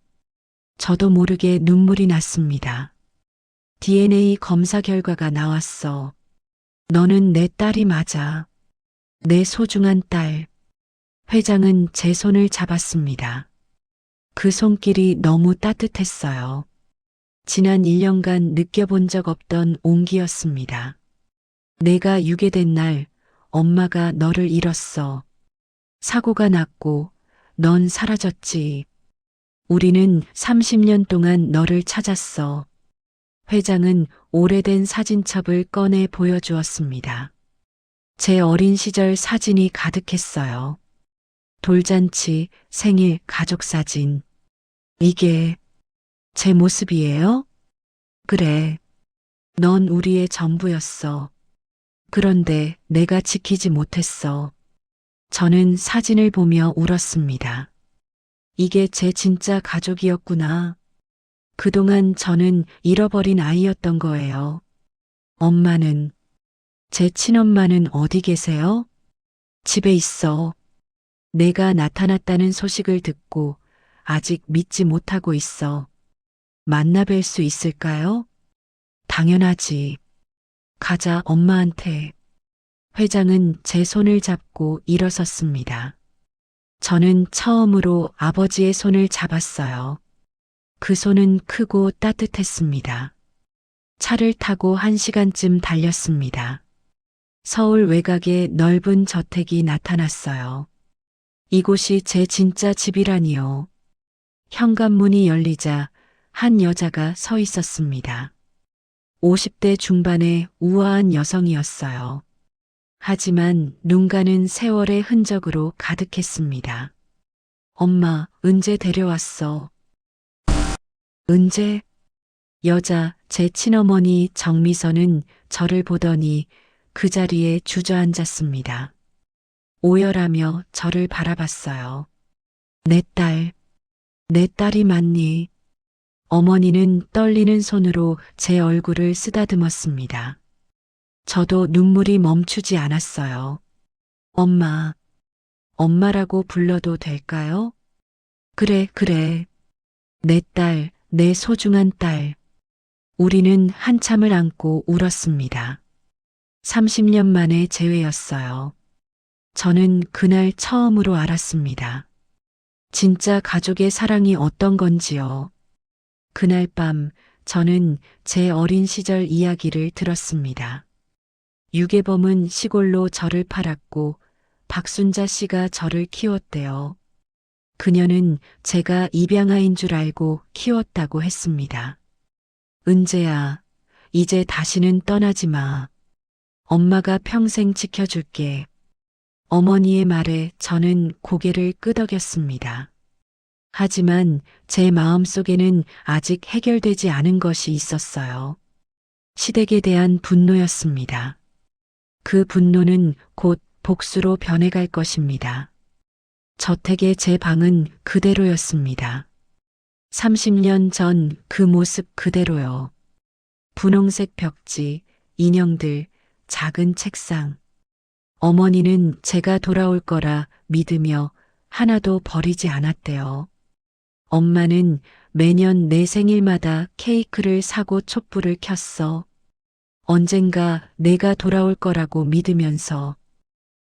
S2: 저도 모르게 눈물이 났습니다. DNA 검사 결과가 나왔어. 너는 내 딸이 맞아. 내 소중한 딸. 회장은 제 손을 잡았습니다. 그 손길이 너무 따뜻했어요. 지난 1년간 느껴본 적 없던 온기였습니다. 내가 유괴된 날 엄마가 너를 잃었어. 사고가 났고 넌 사라졌지. 우리는 30년 동안 너를 찾았어. 회장은 오래된 사진첩을 꺼내 보여주었습니다. 제 어린 시절 사진이 가득했어요. 돌잔치, 생일, 가족사진. 이게 제 모습이에요? 그래. 넌 우리의 전부였어. 그런데 내가 지키지 못했어. 저는 사진을 보며 울었습니다. 이게 제 진짜 가족이었구나. 그동안 저는 잃어버린 아이였던 거예요. 엄마는, 제 친엄마는 어디 계세요? 집에 있어. 내가 나타났다는 소식을 듣고 아직 믿지 못하고 있어. 만나 뵐 수 있을까요? 당연하지. 가자, 엄마한테. 회장은 제 손을 잡고 일어섰습니다. 저는 처음으로 아버지의 손을 잡았어요. 그 손은 크고 따뜻했습니다. 차를 타고 1시간쯤 달렸습니다. 서울 외곽의 넓은 저택이 나타났어요. 이곳이 제 진짜 집이라니요. 현관문이 열리자 한 여자가 서 있었습니다. 50대 중반의 우아한 여성이었어요. 하지만 눈가는 세월의 흔적으로 가득했습니다. 엄마, 은재 데려왔어. 은재? 여자, 제 친어머니 정미선은 저를 보더니 그 자리에 주저앉았습니다. 오열하며 저를 바라봤어요. 내 딸이 맞니? 어머니는 떨리는 손으로 제 얼굴을 쓰다듬었습니다. 저도 눈물이 멈추지 않았어요. 엄마라고 불러도 될까요? 그래. 내 딸, 내 소중한 딸. 우리는 한참을 안고 울었습니다. 30년 만에 재회였어요. 저는 그날 처음으로 알았습니다. 진짜 가족의 사랑이 어떤 건지요. 그날 밤 저는 제 어린 시절 이야기를 들었습니다. 유괴범은 시골로 저를 팔았고 박순자 씨가 저를 키웠대요. 그녀는 제가 입양아인 줄 알고 키웠다고 했습니다. 은재야, 이제 다시는 떠나지 마. 엄마가 평생 지켜줄게. 어머니의 말에 저는 고개를 끄덕였습니다. 하지만 제 마음속에는 아직 해결되지 않은 것이 있었어요. 시댁에 대한 분노였습니다. 그 분노는 곧 복수로 변해갈 것입니다. 저택의 제 방은 그대로였습니다. 30년 전 그 모습 그대로요. 분홍색 벽지, 인형들, 작은 책상. 어머니는 제가 돌아올 거라 믿으며 하나도 버리지 않았대요. 엄마는 매년 내 생일마다 케이크를 사고 촛불을 켰어. 언젠가 내가 돌아올 거라고 믿으면서.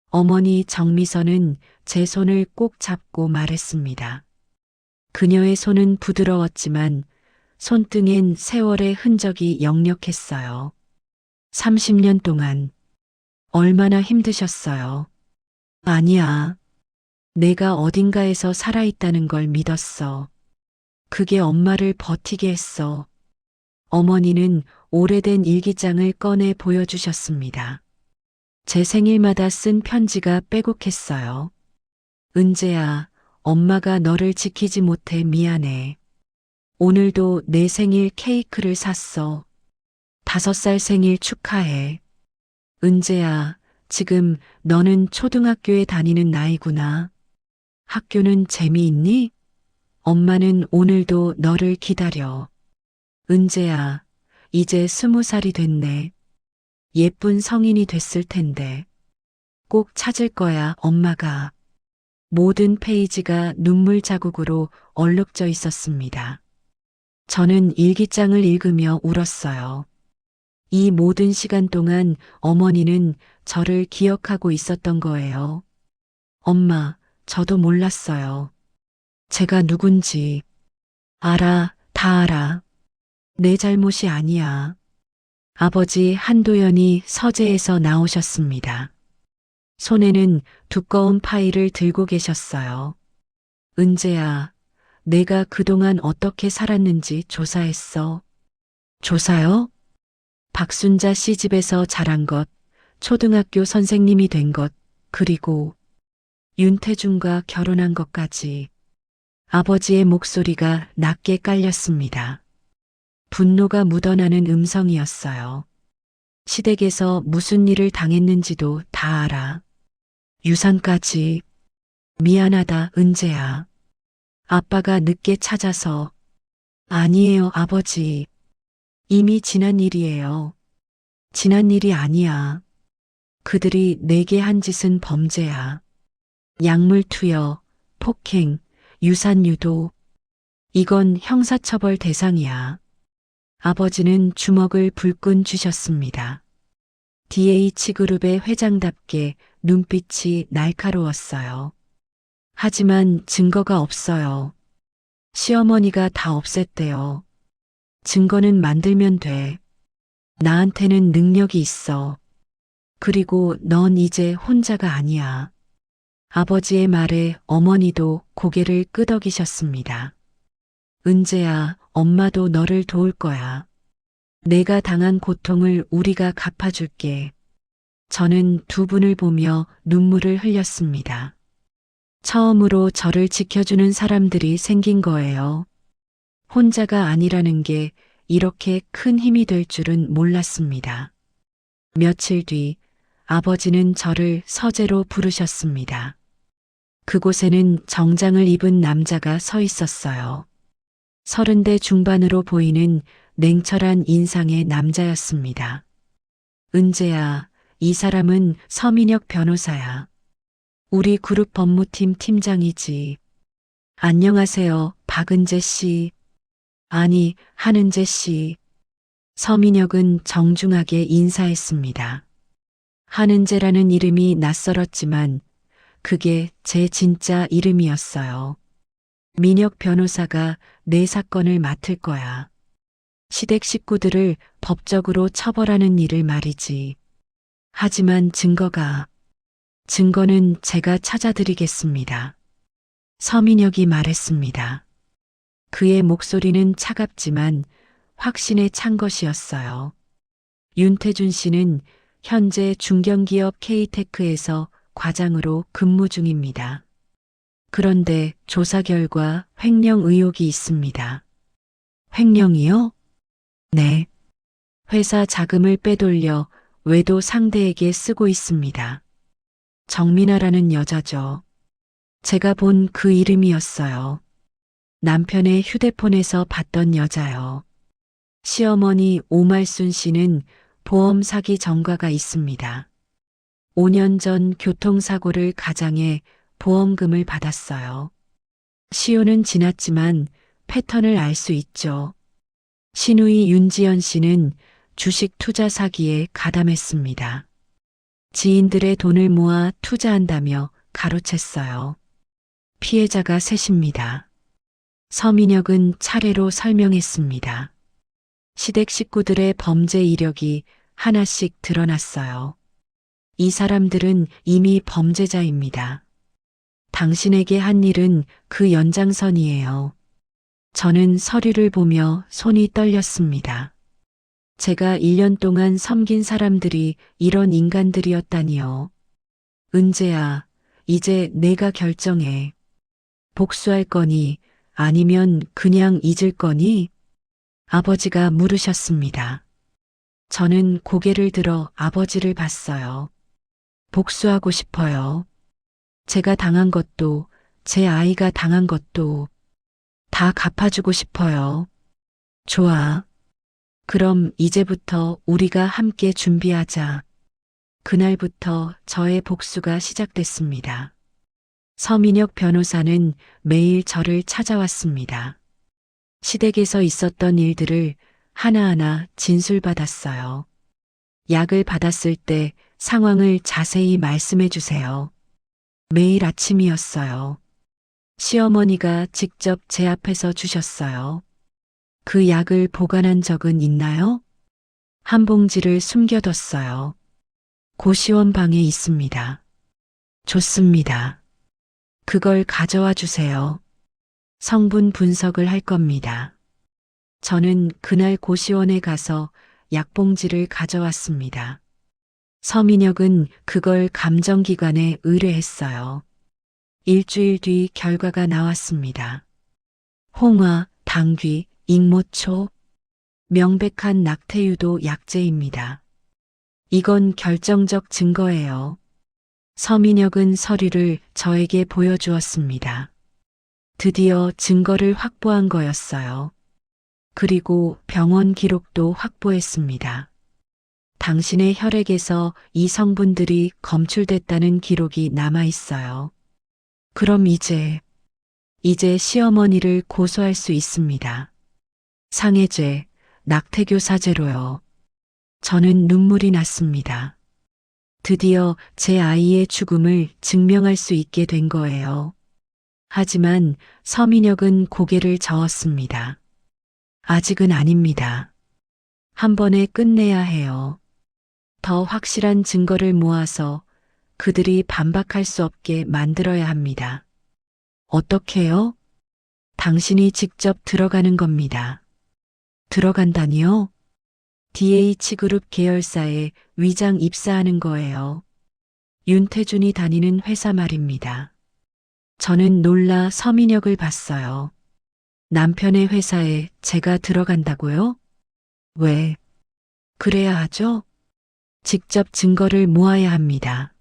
S2: 어머니 정미선은 제 손을 꼭 잡고 말했습니다. 그녀의 손은 부드러웠지만 손등엔 세월의 흔적이 역력했어요. 30년 동안 얼마나 힘드셨어요. 아니야. 내가 어딘가에서 살아있다는 걸 믿었어. 그게 엄마를 버티게 했어. 어머니는 오래된 일기장을 꺼내 보여주셨습니다. 제 생일마다 쓴 편지가 빼곡했어요. 은재야, 엄마가 너를 지키지 못해 미안해. 오늘도 내 생일 케이크를 샀어. 5살 생일 축하해. 은재야, 지금 너는 초등학교에 다니는 나이구나. 학교는 재미있니? 엄마는 오늘도 너를 기다려. 은재야, 이제 20살이 됐네. 예쁜 성인이 됐을 텐데. 꼭 찾을 거야, 엄마가. 모든 페이지가 눈물 자국으로 얼룩져 있었습니다. 저는 일기장을 읽으며 울었어요. 이 모든 시간 동안 어머니는 저를 기억하고 있었던 거예요. 엄마, 저도 몰랐어요. 제가 누군지. 알아, 다 알아. 내 잘못이 아니야. 아버지 한도연이 서재에서 나오셨습니다. 손에는 두꺼운 파일을 들고 계셨어요. 은재야, 내가 그동안 어떻게 살았는지 조사했어. 조사요? 박순자 씨 집에서 자란 것, 초등학교 선생님이 된 것, 그리고 윤태중과 결혼한 것까지. 아버지의 목소리가 낮게 깔렸습니다. 분노가 묻어나는 음성이었어요. 시댁에서 무슨 일을 당했는지도 다 알아. 유산까지. 미안하다, 은재야. 아빠가 늦게 찾아서. 아니에요, 아버지. 이미 지난 일이에요. 지난 일이 아니야. 그들이 내게 한 짓은 범죄야. 약물 투여, 폭행, 유산 유도. 이건 형사처벌 대상이야. 아버지는 주먹을 불끈 쥐셨습니다. DH그룹의 회장답게 눈빛이 날카로웠어요. 하지만 증거가 없어요. 시어머니가 다 없앴대요. 증거는 만들면 돼. 나한테는 능력이 있어. 그리고 넌 이제 혼자가 아니야. 아버지의 말에 어머니도 고개를 끄덕이셨습니다. 은재야, 엄마도 너를 도울 거야. 내가 당한 고통을 우리가 갚아줄게. 저는 두 분을 보며 눈물을 흘렸습니다. 처음으로 저를 지켜주는 사람들이 생긴 거예요. 혼자가 아니라는 게 이렇게 큰 힘이 될 줄은 몰랐습니다. 며칠 뒤 아버지는 저를 서재로 부르셨습니다. 그곳에는 정장을 입은 남자가 서 있었어요. 30대 중반으로 보이는 냉철한 인상의 남자였습니다. 은재야, 이 사람은 서민혁 변호사야. 우리 그룹 법무팀 팀장이지. 안녕하세요, 박은재 씨. 아니, 한은재 씨. 서민혁은 정중하게 인사했습니다. 한은재라는 이름이 낯설었지만 그게 제 진짜 이름이었어요. 민혁 변호사가 내 사건을 맡을 거야. 시댁 식구들을 법적으로 처벌하는 일을 말이지. 하지만 증거는 제가 찾아드리겠습니다. 서민혁이 말했습니다. 그의 목소리는 차갑지만 확신에 찬 것이었어요. 윤태준 씨는 현재 중견기업 K테크에서 과장으로 근무 중입니다. 그런데 조사 결과 횡령 의혹이 있습니다. 횡령이요? 네. 회사 자금을 빼돌려 외도 상대에게 쓰고 있습니다. 정민아라는 여자죠. 제가 본 그 이름이었어요. 남편의 휴대폰에서 봤던 여자요. 시어머니 오말순 씨는 보험 사기 전과가 있습니다. 5년 전 교통사고를 가장해 보험금을 받았어요. 시효는 지났지만 패턴을 알 수 있죠. 시누이 윤지연 씨는 주식 투자 사기에 가담했습니다. 지인들의 돈을 모아 투자한다며 가로챘어요. 피해자가 셋입니다. 서민혁은 차례로 설명했습니다. 시댁 식구들의 범죄 이력이 하나씩 드러났어요. 이 사람들은 이미 범죄자입니다. 당신에게 한 일은 그 연장선이에요. 저는 서류를 보며 손이 떨렸습니다. 제가 1년 동안 섬긴 사람들이 이런 인간들이었다니요. 은재야, 이제 내가 결정해. 복수할 거니 아니면 그냥 잊을 거니? 아버지가 물으셨습니다. 저는 고개를 들어 아버지를 봤어요. 복수하고 싶어요. 제가 당한 것도, 제 아이가 당한 것도 다 갚아주고 싶어요. 좋아. 그럼 이제부터 우리가 함께 준비하자. 그날부터 저의 복수가 시작됐습니다. 서민혁 변호사는 매일 저를 찾아왔습니다. 시댁에서 있었던 일들을 하나하나 진술받았어요. 약을 받았을 때 상황을 자세히 말씀해 주세요. 매일 아침이었어요. 시어머니가 직접 제 앞에서 주셨어요. 그 약을 보관한 적은 있나요? 한 봉지를 숨겨뒀어요. 고시원 방에 있습니다. 좋습니다. 그걸 가져와 주세요. 성분 분석을 할 겁니다. 저는 그날 고시원에 가서 약봉지를 가져왔습니다. 서민혁은 그걸 감정기관에 의뢰했어요. 일주일 뒤 결과가 나왔습니다. 홍화, 당귀, 익모초, 명백한 낙태유도 약제입니다. 이건 결정적 증거예요. 서민혁은 서류를 저에게 보여주었습니다. 드디어 증거를 확보한 거였어요. 그리고 병원 기록도 확보했습니다. 당신의 혈액에서 이 성분들이 검출됐다는 기록이 남아 있어요. 그럼 이제 시어머니를 고소할 수 있습니다. 상해죄, 낙태교사죄로요. 저는 눈물이 났습니다. 드디어 제 아이의 죽음을 증명할 수 있게 된 거예요. 하지만 서민혁은 고개를 저었습니다. 아직은 아닙니다. 한 번에 끝내야 해요. 더 확실한 증거를 모아서 그들이 반박할 수 없게 만들어야 합니다. 어떻게요? 당신이 직접 들어가는 겁니다. 들어간다니요? DH그룹 계열사에 위장 입사하는 거예요. 윤태준이 다니는 회사 말입니다. 저는 놀라 서민혁을 봤어요. 남편의 회사에 제가 들어간다고요? 왜? 그래야 하죠? 직접 증거를 모아야 합니다.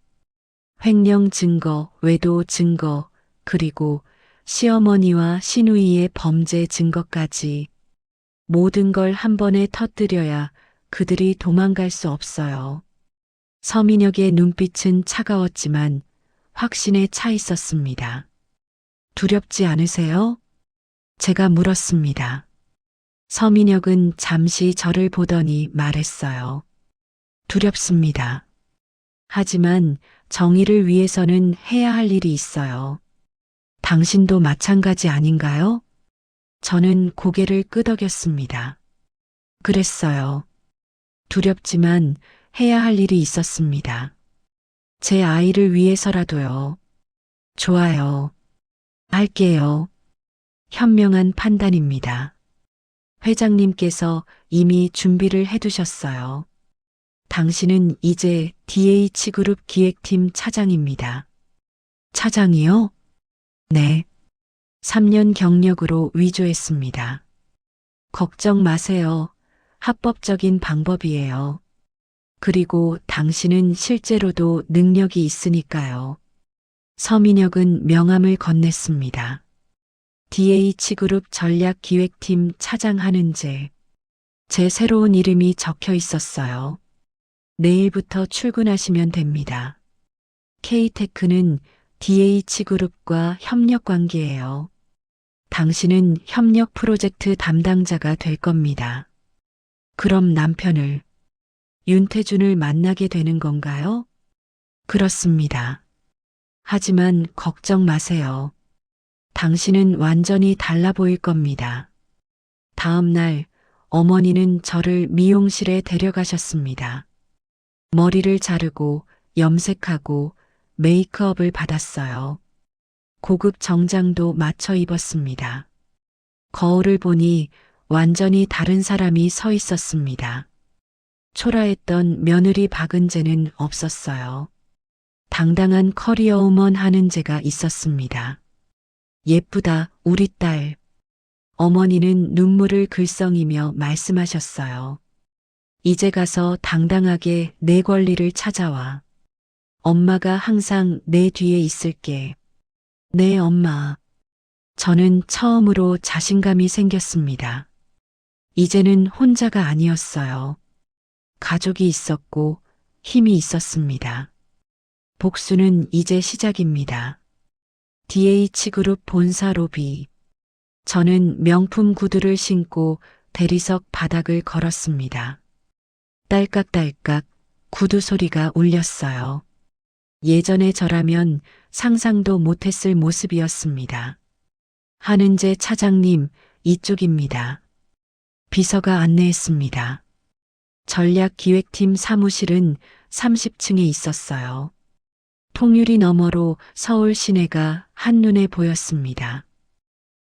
S2: 횡령 증거, 외도 증거, 그리고 시어머니와 시누이의 범죄 증거까지 모든 걸 한 번에 터뜨려야 그들이 도망갈 수 없어요. 서민혁의 눈빛은 차가웠지만 확신에 차 있었습니다. 두렵지 않으세요? 제가 물었습니다. 서민혁은 잠시 저를 보더니 말했어요. 두렵습니다. 하지만 정의를 위해서는 해야 할 일이 있어요. 당신도 마찬가지 아닌가요? 저는 고개를 끄덕였습니다. 그랬어요. 두렵지만 해야 할 일이 있었습니다. 제 아이를 위해서라도요. 좋아요. 할게요. 현명한 판단입니다. 회장님께서 이미 준비를 해두셨어요. 당신은 이제 DH그룹 기획팀 차장입니다. 차장이요? 네. 3년 경력으로 위조했습니다. 걱정 마세요. 합법적인 방법이에요. 그리고 당신은 실제로도 능력이 있으니까요. 서민혁은 명함을 건넸습니다. DH그룹 전략기획팀 차장하는 제 새로운 이름이 적혀 있었어요. 내일부터 출근하시면 됩니다. K테크는 DH그룹과 협력 관계예요. 당신은 협력 프로젝트 담당자가 될 겁니다. 그럼 남편을, 윤태준을 만나게 되는 건가요? 그렇습니다. 하지만 걱정 마세요. 당신은 완전히 달라 보일 겁니다. 다음 날 어머니는 저를 미용실에 데려가셨습니다. 머리를 자르고 염색하고 메이크업을 받았어요. 고급 정장도 맞춰 입었습니다. 거울을 보니 완전히 다른 사람이 서 있었습니다. 초라했던 며느리 박은재는 없었어요. 당당한 커리어우먼 하는 제가 있었습니다. 예쁘다, 우리 딸. 어머니는 눈물을 글썽이며 말씀하셨어요. 이제 가서 당당하게 내 권리를 찾아와. 엄마가 항상 내 뒤에 있을게. 네, 엄마. 저는 처음으로 자신감이 생겼습니다. 이제는 혼자가 아니었어요. 가족이 있었고 힘이 있었습니다. 복수는 이제 시작입니다. DH그룹 본사 로비. 저는 명품 구두를 신고 대리석 바닥을 걸었습니다. 딸깍딸깍 구두 소리가 울렸어요. 예전의 저라면 상상도 못했을 모습이었습니다. 한은재 차장님, 이쪽입니다. 비서가 안내했습니다. 전략기획팀 사무실은 30층에 있었어요. 통유리 너머로 서울 시내가 한눈에 보였습니다.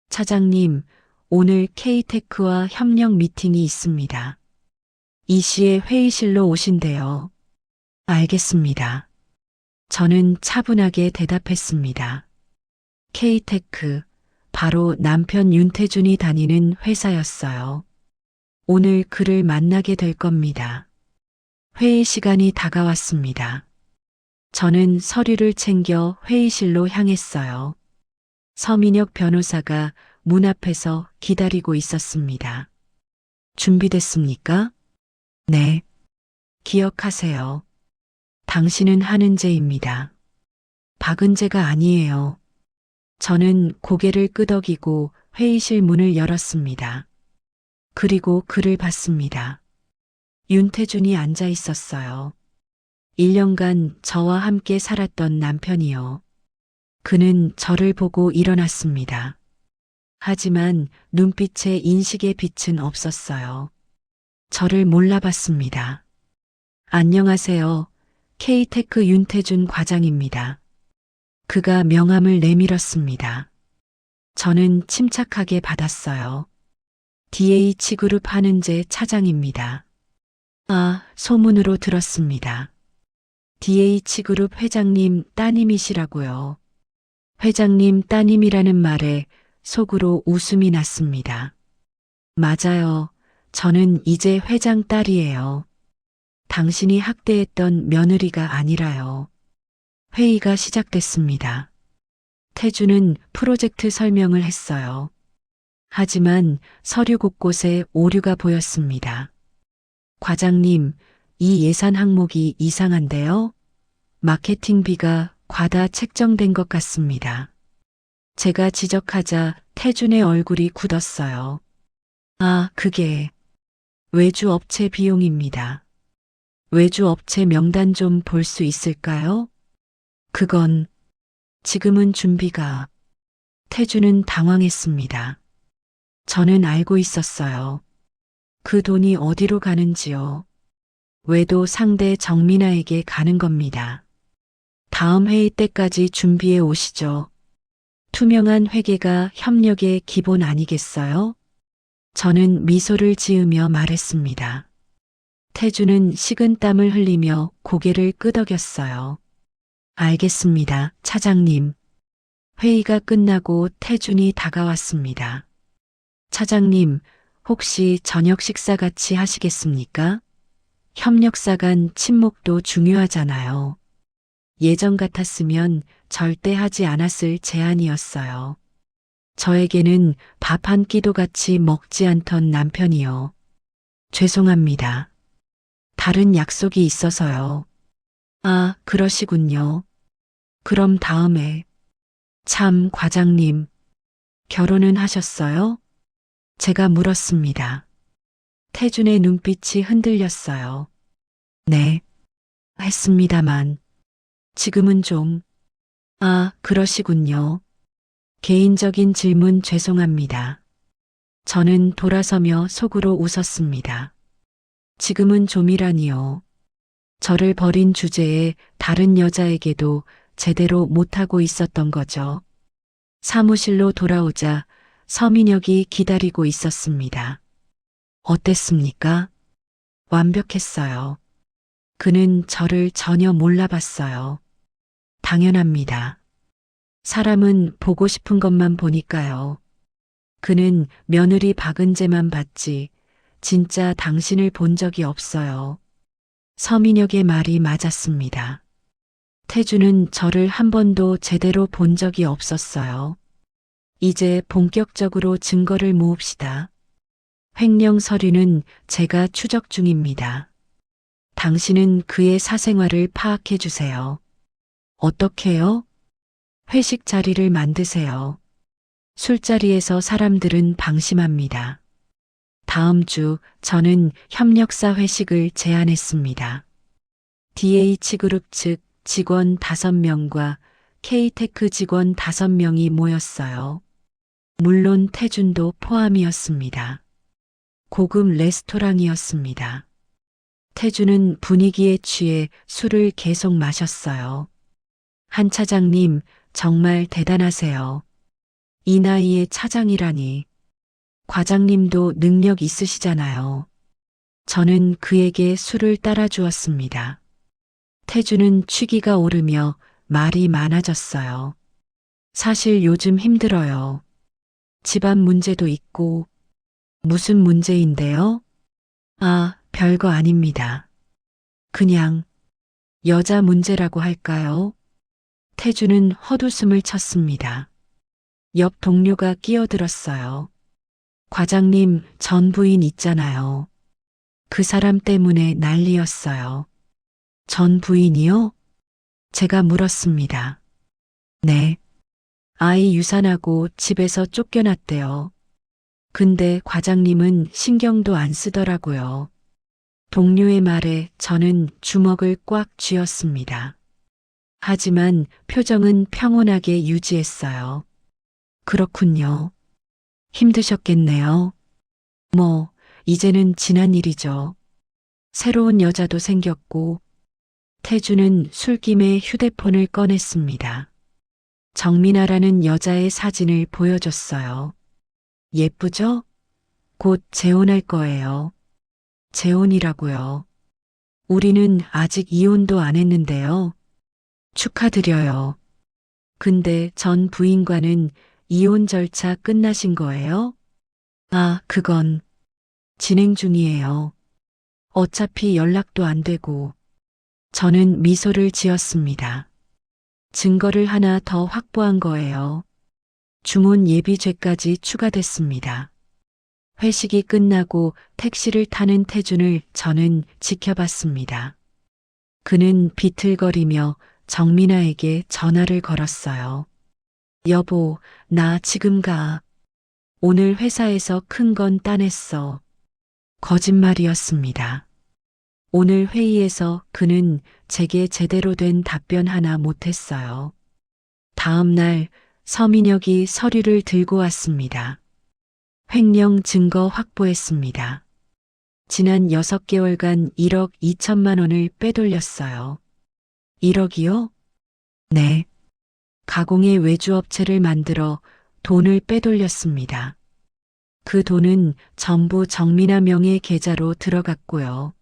S2: 차장님, 오늘 K테크와 협력 미팅이 있습니다. 이 시에 회의실로 오신대요. 알겠습니다. 저는 차분하게 대답했습니다. K테크, 바로 남편 윤태준이 다니는 회사였어요. 오늘 그를 만나게 될 겁니다. 회의 시간이 다가왔습니다. 저는 서류를 챙겨 회의실로 향했어요. 서민혁 변호사가 문 앞에서 기다리고 있었습니다. 준비됐습니까? 네. 기억하세요. 당신은 한은재입니다. 박은재가 아니에요. 저는 고개를 끄덕이고 회의실 문을 열었습니다. 그리고 그를 봤습니다. 윤태준이 앉아 있었어요. 1년간 저와 함께 살았던 남편이요. 그는 저를 보고 일어났습니다. 하지만 눈빛에 인식의 빛은 없었어요. 저를 몰라봤습니다. 안녕하세요. K테크 윤태준 과장입니다. 그가 명함을 내밀었습니다. 저는 침착하게 받았어요. DH그룹 한은재 차장입니다. 아, 소문으로 들었습니다. DH그룹 회장님 따님이시라고요. 회장님 따님이라는 말에 속으로 웃음이 났습니다. 맞아요. 저는 이제 회장 딸이에요. 당신이 학대했던 며느리가 아니라요. 회의가 시작됐습니다. 태주는 프로젝트 설명을 했어요. 하지만 서류 곳곳에 오류가 보였습니다. 과장님, 이 예산 항목이 이상한데요? 마케팅비가 과다 책정된 것 같습니다. 제가 지적하자 태준의 얼굴이 굳었어요. 아, 그게 외주 업체 비용입니다. 외주 업체 명단 좀 볼 수 있을까요? 그건 지금은 준비가. 태주는 당황했습니다. 저는 알고 있었어요. 그 돈이 어디로 가는지요. 외도 상대 정민아에게 가는 겁니다. 다음 회의 때까지 준비해 오시죠. 투명한 회계가 협력의 기본 아니겠어요? 저는 미소를 지으며 말했습니다. 태주는 식은땀을 흘리며 고개를 끄덕였어요. 알겠습니다, 차장님. 회의가 끝나고 태준이 다가왔습니다. 차장님, 혹시 저녁 식사 같이 하시겠습니까? 협력사 간 친목도 중요하잖아요. 예전 같았으면 절대 하지 않았을 제안이었어요. 저에게는 밥 한 끼도 같이 먹지 않던 남편이요. 죄송합니다. 다른 약속이 있어서요. 아, 그러시군요. 그럼 다음에. 참, 과장님. 결혼은 하셨어요? 제가 물었습니다. 태준의 눈빛이 흔들렸어요. 네. 했습니다만. 지금은 좀. 아, 그러시군요. 개인적인 질문 죄송합니다. 저는 돌아서며 속으로 웃었습니다. 지금은 좀이라니요. 저를 버린 주제에 다른 여자에게도 제대로 못하고 있었던 거죠. 사무실로 돌아오자 서민혁이 기다리고 있었습니다. 어땠습니까? 완벽했어요. 그는 저를 전혀 몰라봤어요. 당연합니다. 사람은 보고 싶은 것만 보니까요. 그는 며느리 박은재만 봤지 진짜 당신을 본 적이 없어요. 서민혁의 말이 맞았습니다. 태주는 저를 한 번도 제대로 본 적이 없었어요. 이제 본격적으로 증거를 모읍시다. 횡령 서류는 제가 추적 중입니다. 당신은 그의 사생활을 파악해 주세요. 어떻게요? 회식 자리를 만드세요. 술자리에서 사람들은 방심합니다. 다음 주 저는 협력사 회식을 제안했습니다. DH그룹 측 직원 5명과 K테크 직원 5명이 모였어요. 물론 태준도 포함이었습니다. 고급 레스토랑이었습니다. 태준은 분위기에 취해 술을 계속 마셨어요. 한 차장님, 정말 대단하세요. 이 나이에 차장이라니. 과장님도 능력 있으시잖아요. 저는 그에게 술을 따라 주었습니다. 태주는 취기가 오르며 말이 많아졌어요. 사실 요즘 힘들어요. 집안 문제도 있고. 무슨 문제인데요? 아, 별거 아닙니다. 그냥 여자 문제라고 할까요? 태주는 헛웃음을 쳤습니다. 옆 동료가 끼어들었어요. 과장님, 전 부인 있잖아요. 그 사람 때문에 난리였어요. 전 부인이요? 제가 물었습니다. 네. 아이 유산하고 집에서 쫓겨났대요. 근데 과장님은 신경도 안 쓰더라고요. 동료의 말에 저는 주먹을 꽉 쥐었습니다. 하지만 표정은 평온하게 유지했어요. 그렇군요. 힘드셨겠네요. 뭐, 이제는 지난 일이죠. 새로운 여자도 생겼고. 태주는 술김에 휴대폰을 꺼냈습니다. 정민아라는 여자의 사진을 보여줬어요. 예쁘죠? 곧 재혼할 거예요. 재혼이라고요. 우리는 아직 이혼도 안 했는데요. 축하드려요. 근데 전 부인과는 이혼 절차 끝나신 거예요? 아, 그건 진행 중이에요. 어차피 연락도 안 되고. 저는 미소를 지었습니다. 증거를 하나 더 확보한 거예요. 주문 예비죄까지 추가됐습니다. 회식이 끝나고 택시를 타는 태준을 저는 지켜봤습니다. 그는 비틀거리며 정민아에게 전화를 걸었어요. 여보, 나 지금 가. 오늘 회사에서 큰 건 따냈어. 거짓말이었습니다. 오늘 회의에서 그는 제게 제대로 된 답변 하나 못했어요. 다음 날 서민혁이 서류를 들고 왔습니다. 횡령 증거 확보했습니다. 지난 6개월간 1억 2천만 원을 빼돌렸어요. 1억이요? 네. 가공의 외주업체를 만들어 돈을 빼돌렸습니다. 그 돈은 전부 정민아 명의 계좌로 들어갔고요.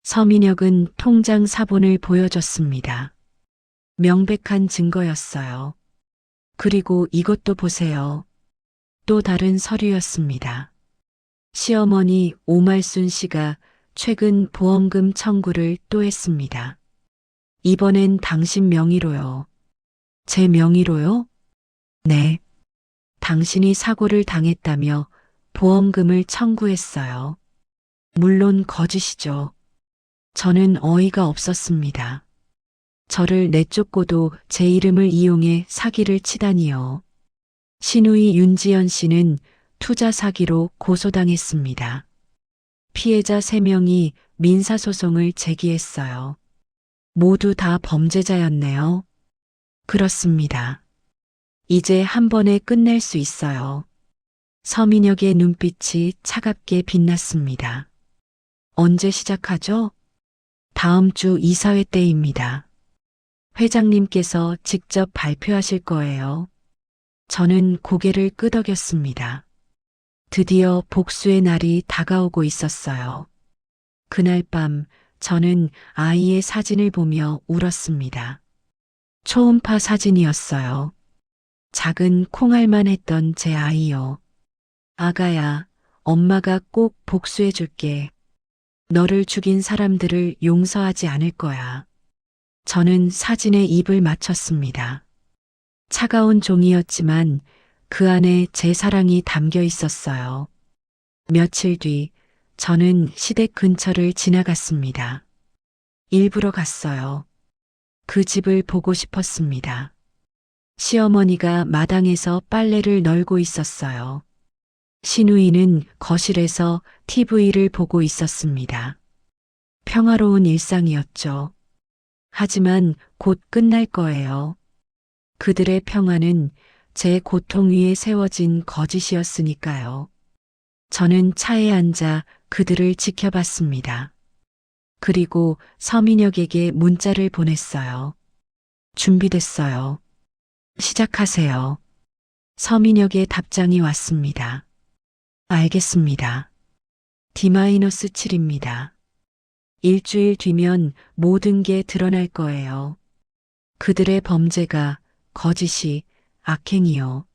S2: 서민혁은 통장 사본을 보여줬습니다. 명백한 증거였어요. 그리고 이것도 보세요. 또 다른 서류였습니다. 시어머니 오말순 씨가 최근 보험금 청구를 또 했습니다. 이번엔 당신 명의로요. 제 명의로요? 네. 당신이 사고를 당했다며 보험금을 청구했어요. 물론 거짓이죠. 저는 어이가 없었습니다. 저를 내쫓고도 제 이름을 이용해 사기를 치다니요. 신우이 윤지연 씨는 투자 사기로 고소당했습니다. 피해자 3명이 민사소송을 제기했어요. 모두 다 범죄자였네요. 그렇습니다. 이제 한 번에 끝낼 수 있어요. 서민혁의 눈빛이 차갑게 빛났습니다. 언제 시작하죠? 다음 주 이사회 때입니다. 회장님께서 직접 발표하실 거예요. 저는 고개를 끄덕였습니다. 드디어 복수의 날이 다가오고 있었어요. 그날 밤 저는 아이의 사진을 보며 울었습니다. 초음파 사진이었어요. 작은 콩알만 했던 제 아이요. 아가야, 엄마가 꼭 복수해 줄게. 너를 죽인 사람들을 용서하지 않을 거야. 저는 사진에 입을 맞췄습니다. 차가운 종이였지만 그 안에 제 사랑이 담겨 있었어요. 며칠 뒤 저는 시댁 근처를 지나갔습니다. 일부러 갔어요. 그 집을 보고 싶었습니다. 시어머니가 마당에서 빨래를 널고 있었어요. 신우이는 거실에서 TV를 보고 있었습니다. 평화로운 일상이었죠. 하지만 곧 끝날 거예요. 그들의 평화는 제 고통 위에 세워진 거짓이었으니까요. 저는 차에 앉아 그들을 지켜봤습니다. 그리고 서민혁에게 문자를 보냈어요. 준비됐어요. 시작하세요. 서민혁의 답장이 왔습니다. 알겠습니다. D-7입니다. 일주일 뒤면 모든 게 드러날 거예요. 그들의 범죄가 거짓이 악행이요.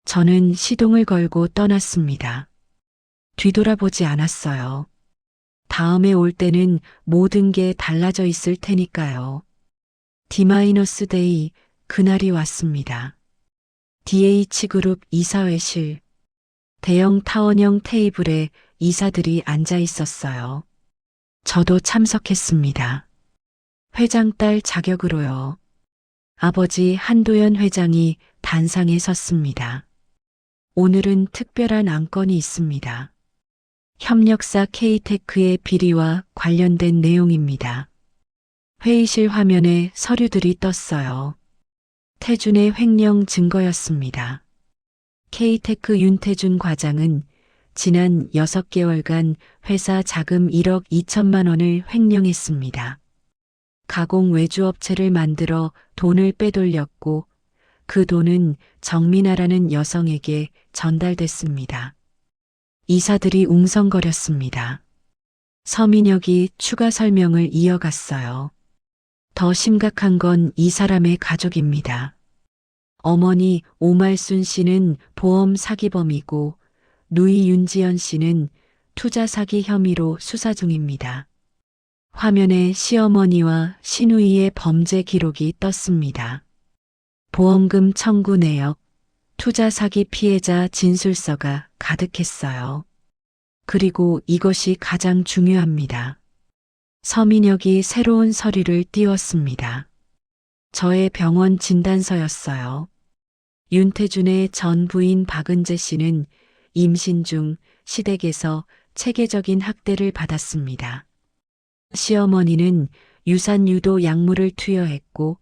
S2: 저는 시동을 걸고 떠났습니다. 뒤돌아보지 않았어요. 다음에 올 때는 모든 게 달라져 있을 테니까요. D-데이 그날이 왔습니다. DH그룹 이사회실. 대형 타원형 테이블에 이사들이 앉아 있었어요. 저도 참석했습니다. 회장 딸 자격으로요. 아버지 한도연 회장이 단상에 섰습니다. 오늘은 특별한 안건이 있습니다. 협력사 K테크의 비리와 관련된 내용입니다. 회의실 화면에 서류들이 떴어요. 태준의 횡령 증거였습니다. K테크 윤태준 과장은 지난 6개월간 회사 자금 1억 2천만 원을 횡령했습니다. 가공 외주업체를 만들어 돈을 빼돌렸고 그 돈은 정민아라는 여성에게 전달됐습니다. 이사들이 웅성거렸습니다. 서민혁이 추가 설명을 이어갔어요. 더 심각한 건 이 사람의 가족입니다. 어머니 오말순 씨는 보험 사기범이고 누이 윤지연 씨는 투자 사기 혐의로 수사 중입니다. 화면에 시어머니와 시누이의 범죄 기록이 떴습니다. 보험금 청구 내역, 투자 사기 피해자 진술서가 가득했어요. 그리고 이것이 가장 중요합니다. 서민혁이 새로운 서류를 띄웠습니다. 저의 병원 진단서였어요. 윤태준의 전 부인 박은재 씨는 임신 중 시댁에서 체계적인 학대를 받았습니다. 시어머니는 유산 유도 약물을 투여했고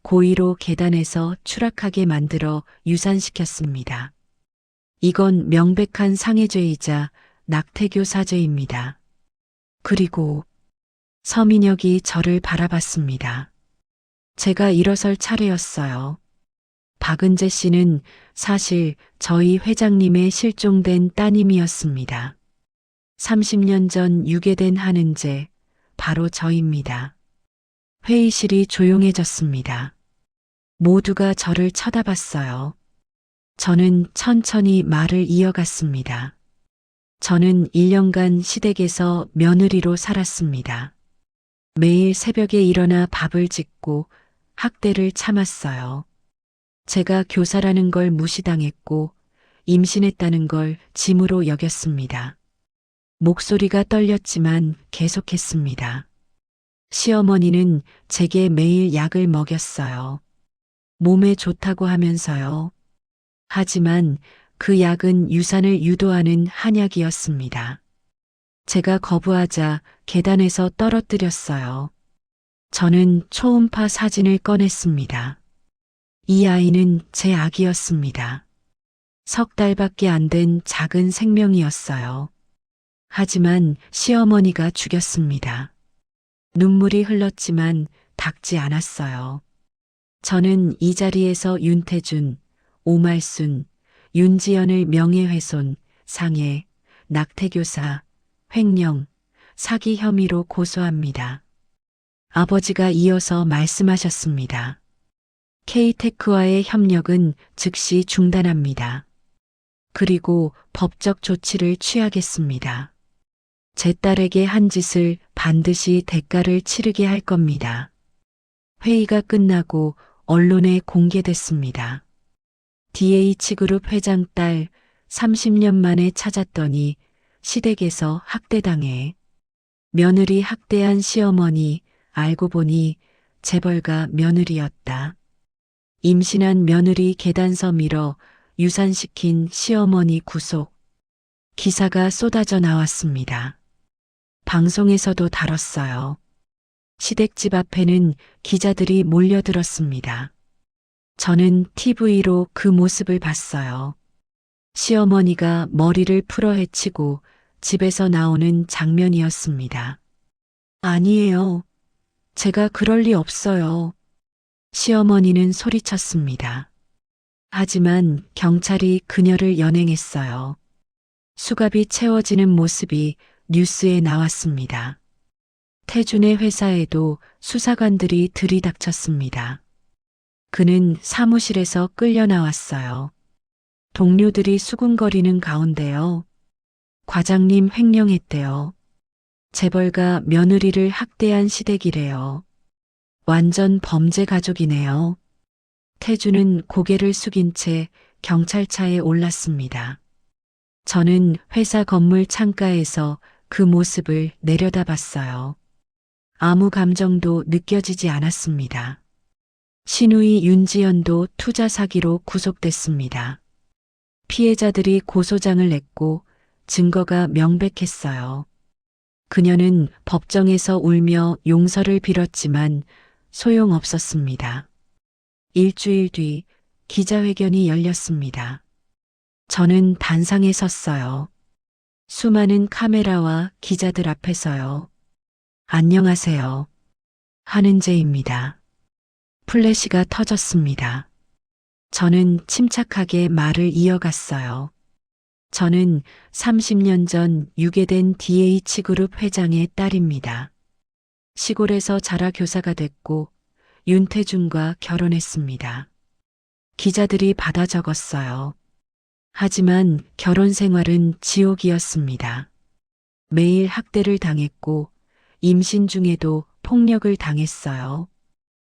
S2: 고의로 계단에서 추락하게 만들어 유산시켰습니다. 이건 명백한 상해죄이자 낙태교 사죄입니다. 그리고 서민혁이 저를 바라봤습니다. 제가 일어설 차례였어요. 박은재 씨는 사실 저희 회장님의 실종된 따님이었습니다. 30년 전 유괴된 한은재, 바로 저입니다. 회의실이 조용해졌습니다. 모두가 저를 쳐다봤어요. 저는 천천히 말을 이어갔습니다. 저는 1년간 시댁에서 며느리로 살았습니다. 매일 새벽에 일어나 밥을 짓고 학대를 참았어요. 제가 교사라는 걸 무시당했고 임신했다는 걸 짐으로 여겼습니다. 목소리가 떨렸지만 계속했습니다. 시어머니는 제게 매일 약을 먹였어요. 몸에 좋다고 하면서요. 하지만 그 약은 유산을 유도하는 한약이었습니다. 제가 거부하자 계단에서 떨어뜨렸어요. 저는 초음파 사진을 꺼냈습니다. 이 아이는 제 아기였습니다. 3달밖에 안 된 작은 생명이었어요. 하지만 시어머니가 죽였습니다. 눈물이 흘렀지만 닦지 않았어요. 저는 이 자리에서 윤태준, 오말순, 윤지연을 명예훼손, 상해, 낙태교사, 횡령, 사기 혐의로 고소합니다. 아버지가 이어서 말씀하셨습니다. K테크와의 협력은 즉시 중단합니다. 그리고 법적 조치를 취하겠습니다. 제 딸에게 한 짓을 반드시 대가를 치르게 할 겁니다. 회의가 끝나고 언론에 공개됐습니다. DH그룹 회장 딸 30년 만에 찾았더니 시댁에서 학대당해. 며느리 학대한 시어머니 알고 보니 재벌가 며느리였다. 임신한 며느리 계단서 밀어 유산시킨 시어머니 구속. 기사가 쏟아져 나왔습니다. 방송에서도 다뤘어요. 시댁집 앞에는 기자들이 몰려들었습니다. 저는 TV로 그 모습을 봤어요. 시어머니가 머리를 풀어 헤치고 집에서 나오는 장면이었습니다. 아니에요. 제가 그럴 리 없어요. 시어머니는 소리쳤습니다. 하지만 경찰이 그녀를 연행했어요. 수갑이 채워지는 모습이 뉴스에 나왔습니다. 태준의 회사에도 수사관들이 들이닥쳤습니다. 그는 사무실에서 끌려 나왔어요. 동료들이 수군거리는 가운데요. 과장님 횡령했대요. 재벌가 며느리를 학대한 시댁이래요. 완전 범죄 가족이네요. 태준은 고개를 숙인 채 경찰차에 올랐습니다. 저는 회사 건물 창가에서 그 모습을 내려다봤어요. 아무 감정도 느껴지지 않았습니다. 시누이 윤지연도 투자 사기로 구속됐습니다. 피해자들이 고소장을 냈고 증거가 명백했어요. 그녀는 법정에서 울며 용서를 빌었지만 소용없었습니다. 일주일 뒤 기자회견이 열렸습니다. 저는 단상에 섰어요. 수많은 카메라와 기자들 앞에서요. 안녕하세요. 한은재입니다. 플래시가 터졌습니다. 저는 침착하게 말을 이어갔어요. 저는 30년 전 유괴된 DH그룹 회장의 딸입니다. 시골에서 자라 교사가 됐고 윤태준과 결혼했습니다. 기자들이 받아 적었어요. 하지만 결혼 생활은 지옥이었습니다. 매일 학대를 당했고 임신 중에도 폭력을 당했어요.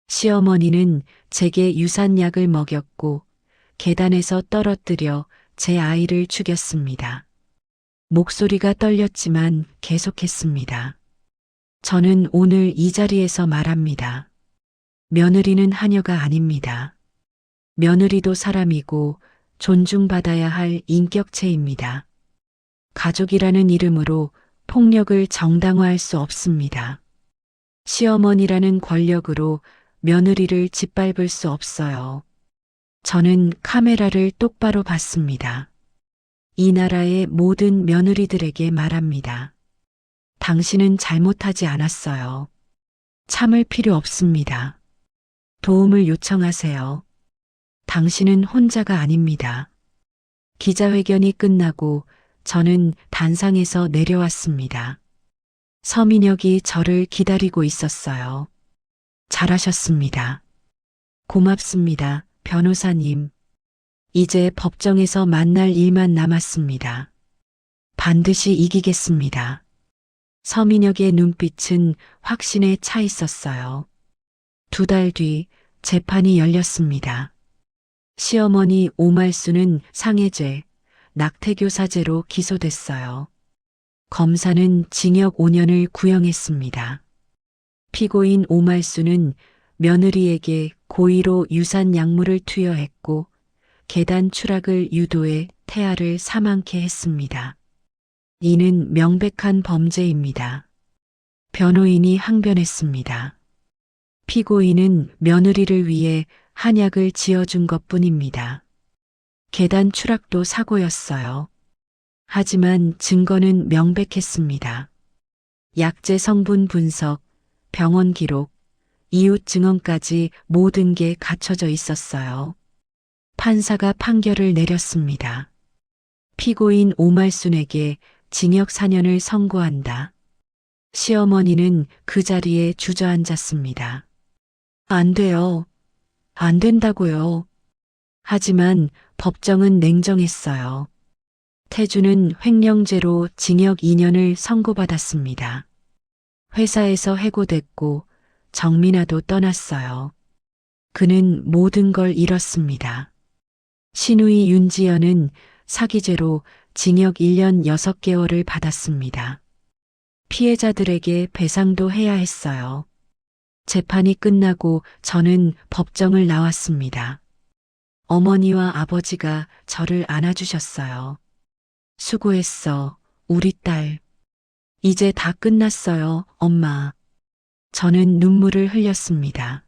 S2: 시어머니는 제게 유산약을 먹였고 계단에서 떨어뜨려 제 아이를 죽였습니다. 목소리가 떨렸지만 계속했습니다. 저는 오늘 이 자리에서 말합니다. 며느리는 하녀가 아닙니다. 며느리도 사람이고 존중받아야 할 인격체입니다. 가족이라는 이름으로 폭력을 정당화할 수 없습니다. 시어머니라는 권력으로 며느리를 짓밟을 수 없어요. 저는 카메라를 똑바로 봤습니다. 이 나라의 모든 며느리들에게 말합니다. 당신은 잘못하지 않았어요. 참을 필요 없습니다. 도움을 요청하세요. 당신은 혼자가 아닙니다. 기자회견이 끝나고 저는 단상에서 내려왔습니다. 서민혁이 저를 기다리고 있었어요. 잘하셨습니다. 고맙습니다, 변호사님. 이제 법정에서 만날 일만 남았습니다. 반드시 이기겠습니다. 서민혁의 눈빛은 확신에 차 있었어요. 2달 뒤 재판이 열렸습니다. 시어머니 오말수는 상해죄, 낙태교사죄로 기소됐어요. 검사는 징역 5년을 구형했습니다. 피고인 오말수는 며느리에게 고의로 유산 약물을 투여했고 계단 추락을 유도해 태아를 사망케 했습니다. 이는 명백한 범죄입니다. 변호인이 항변했습니다. 피고인은 며느리를 위해 한약을 지어준 것뿐입니다. 계단 추락도 사고였어요. 하지만 증거는 명백했습니다. 약제 성분 분석, 병원 기록, 이웃 증언까지 모든 게 갖춰져 있었어요. 판사가 판결을 내렸습니다. 피고인 오말순에게 징역 4년을 선고한다. 시어머니는 그 자리에 주저앉았습니다. 안 돼요. 안 된다고요. 하지만 법정은 냉정했어요. 태주는 횡령죄로 징역 2년을 선고받았습니다. 회사에서 해고됐고 정민아도 떠났어요. 그는 모든 걸 잃었습니다. 신우이 윤지연은 사기죄로 징역 1년 6개월을 받았습니다. 피해자들에게 배상도 해야 했어요. 재판이 끝나고 저는 법정을 나왔습니다. 어머니와 아버지가 저를 안아주셨어요. 수고했어, 우리 딸. 이제 다 끝났어요, 엄마. 저는 눈물을 흘렸습니다.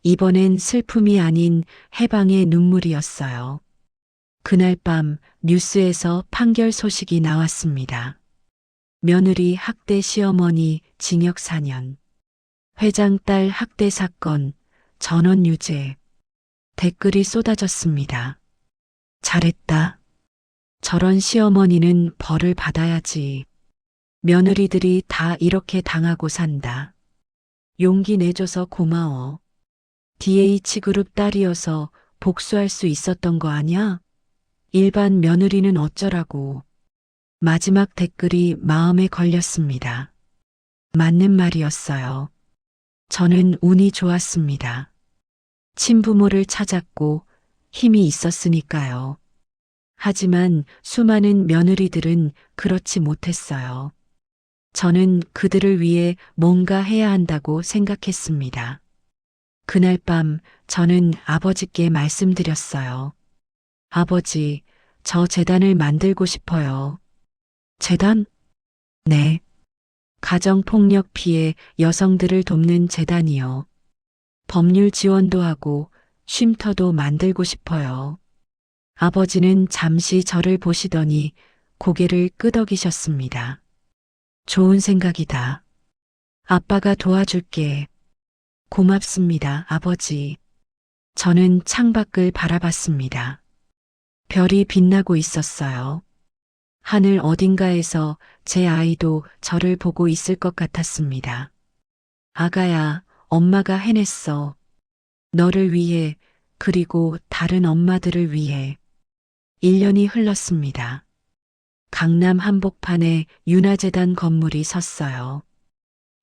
S2: 이번엔 슬픔이 아닌 해방의 눈물이었어요. 그날 밤 뉴스에서 판결 소식이 나왔습니다. 며느리 학대 시어머니 징역 4년. 회장 딸 학대 사건 전원 유죄. 댓글이 쏟아졌습니다. 잘했다. 저런 시어머니는 벌을 받아야지. 며느리들이 다 이렇게 당하고 산다. 용기 내줘서 고마워. DH그룹 딸이어서 복수할 수 있었던 거 아냐? 일반 며느리는 어쩌라고. 마지막 댓글이 마음에 걸렸습니다. 맞는 말이었어요. 저는 운이 좋았습니다. 친부모를 찾았고 힘이 있었으니까요. 하지만 수많은 며느리들은 그렇지 못했어요. 저는 그들을 위해 뭔가 해야 한다고 생각했습니다. 그날 밤 저는 아버지께 말씀드렸어요. 아버지, 저 재단을 만들고 싶어요. 재단? 네. 가정폭력 피해 여성들을 돕는 재단이요. 법률 지원도 하고 쉼터도 만들고 싶어요. 아버지는 잠시 저를 보시더니 고개를 끄덕이셨습니다. 좋은 생각이다. 아빠가 도와줄게. 고맙습니다, 아버지. 저는 창밖을 바라봤습니다. 별이 빛나고 있었어요. 하늘 어딘가에서 제 아이도 저를 보고 있을 것 같았습니다. 아가야, 엄마가 해냈어. 너를 위해, 그리고 다른 엄마들을 위해. 1년이 흘렀습니다. 강남 한복판에 윤화재단 건물이 섰어요.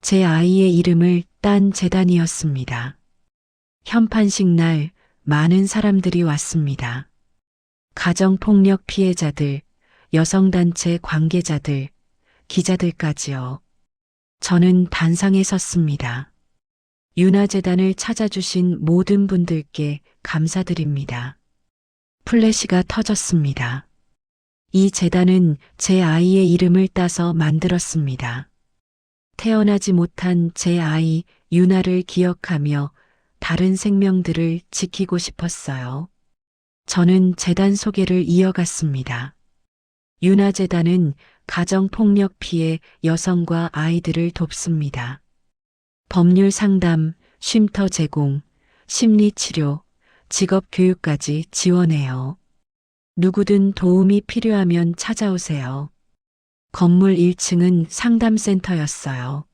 S2: 제 아이의 이름을 딴 재단이었습니다. 현판식 날 많은 사람들이 왔습니다. 가정폭력 피해자들, 여성단체 관계자들, 기자들까지요. 저는 단상에 섰습니다. 윤화재단을 찾아주신 모든 분들께 감사드립니다. 플래시가 터졌습니다. 이 재단은 제 아이의 이름을 따서 만들었습니다. 태어나지 못한 제 아이 윤아를 기억하며 다른 생명들을 지키고 싶었어요. 저는 재단 소개를 이어갔습니다. 윤아재단은 가정폭력 피해 여성과 아이들을 돕습니다. 법률 상담, 쉼터 제공, 심리치료, 직업교육까지 지원해요. 누구든 도움이 필요하면 찾아오세요. 건물 1층은 상담센터였어요.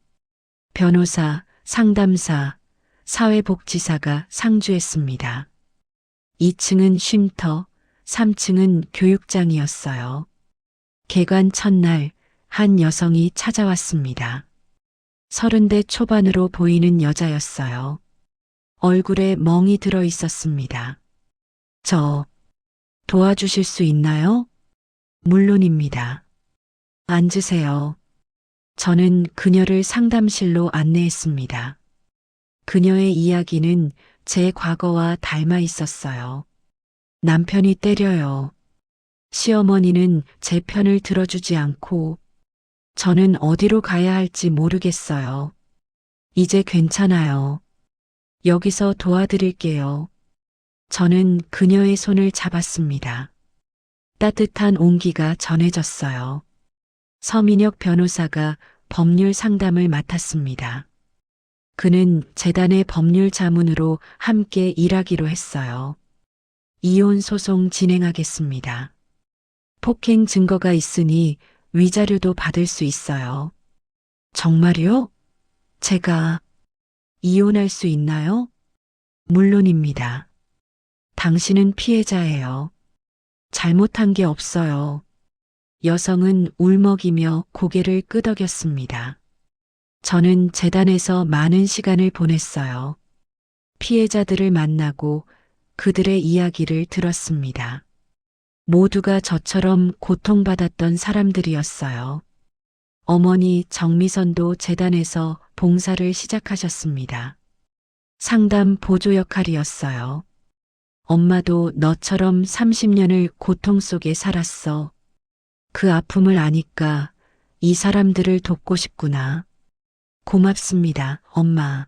S2: 변호사, 상담사, 사회복지사가 상주했습니다. 2층은 쉼터, 3층은 교육장이었어요. 개관 첫날 한 여성이 찾아왔습니다. 30대 초반으로 보이는 여자였어요. 얼굴에 멍이 들어 있었습니다. 저 도와주실 수 있나요? 물론입니다. 앉으세요. 저는 그녀를 상담실로 안내했습니다. 그녀의 이야기는 제 과거와 닮아 있었어요. 남편이 때려요. 시어머니는 제 편을 들어주지 않고 저는 어디로 가야 할지 모르겠어요. 이제 괜찮아요. 여기서 도와드릴게요. 저는 그녀의 손을 잡았습니다. 따뜻한 온기가 전해졌어요. 서민혁 변호사가 법률 상담을 맡았습니다. 그는 재단의 법률 자문으로 함께 일하기로 했어요. 이혼 소송 진행하겠습니다. 폭행 증거가 있으니 위자료도 받을 수 있어요. 정말요? 제가 이혼할 수 있나요? 물론입니다. 당신은 피해자예요. 잘못한 게 없어요. 여성은 울먹이며 고개를 끄덕였습니다. 저는 재단에서 많은 시간을 보냈어요. 피해자들을 만나고 그들의 이야기를 들었습니다. 모두가 저처럼 고통받았던 사람들이었어요. 어머니 정미선도 재단에서 봉사를 시작하셨습니다. 상담 보조 역할이었어요. 엄마도 너처럼 30년을 고통 속에 살았어. 그 아픔을 아니까 이 사람들을 돕고 싶구나. 고맙습니다, 엄마.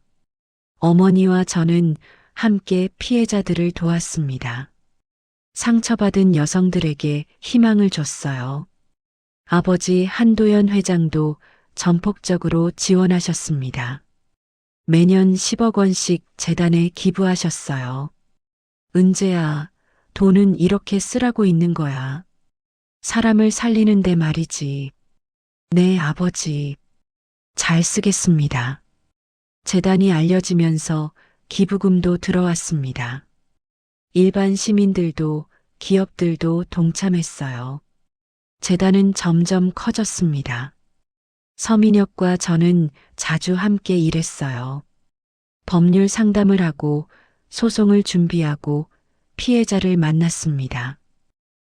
S2: 어머니와 저는 함께 피해자들을 도왔습니다. 상처받은 여성들에게 희망을 줬어요. 아버지 한도연 회장도 전폭적으로 지원하셨습니다. 매년 10억 원씩 재단에 기부하셨어요. 은재야, 돈은 이렇게 쓰라고 있는 거야. 사람을 살리는데 말이지. 네, 아버지. 잘 쓰겠습니다. 재단이 알려지면서 기부금도 들어왔습니다. 일반 시민들도 기업들도 동참했어요. 재단은 점점 커졌습니다. 서민혁과 저는 자주 함께 일했어요. 법률 상담을 하고 소송을 준비하고 피해자를 만났습니다.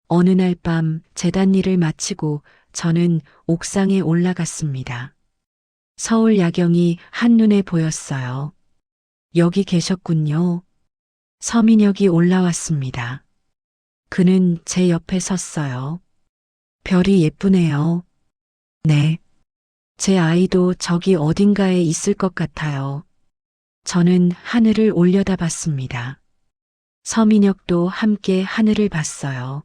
S2: 어느 날 밤 재단 일을 마치고 저는 옥상에 올라갔습니다. 서울 야경이 한눈에 보였어요. 여기 계셨군요. 서민혁이 올라왔습니다. 그는 제 옆에 섰어요. 별이 예쁘네요. 네. 제 아이도 저기 어딘가에 있을 것 같아요. 저는 하늘을 올려다봤습니다. 서민혁도 함께 하늘을 봤어요.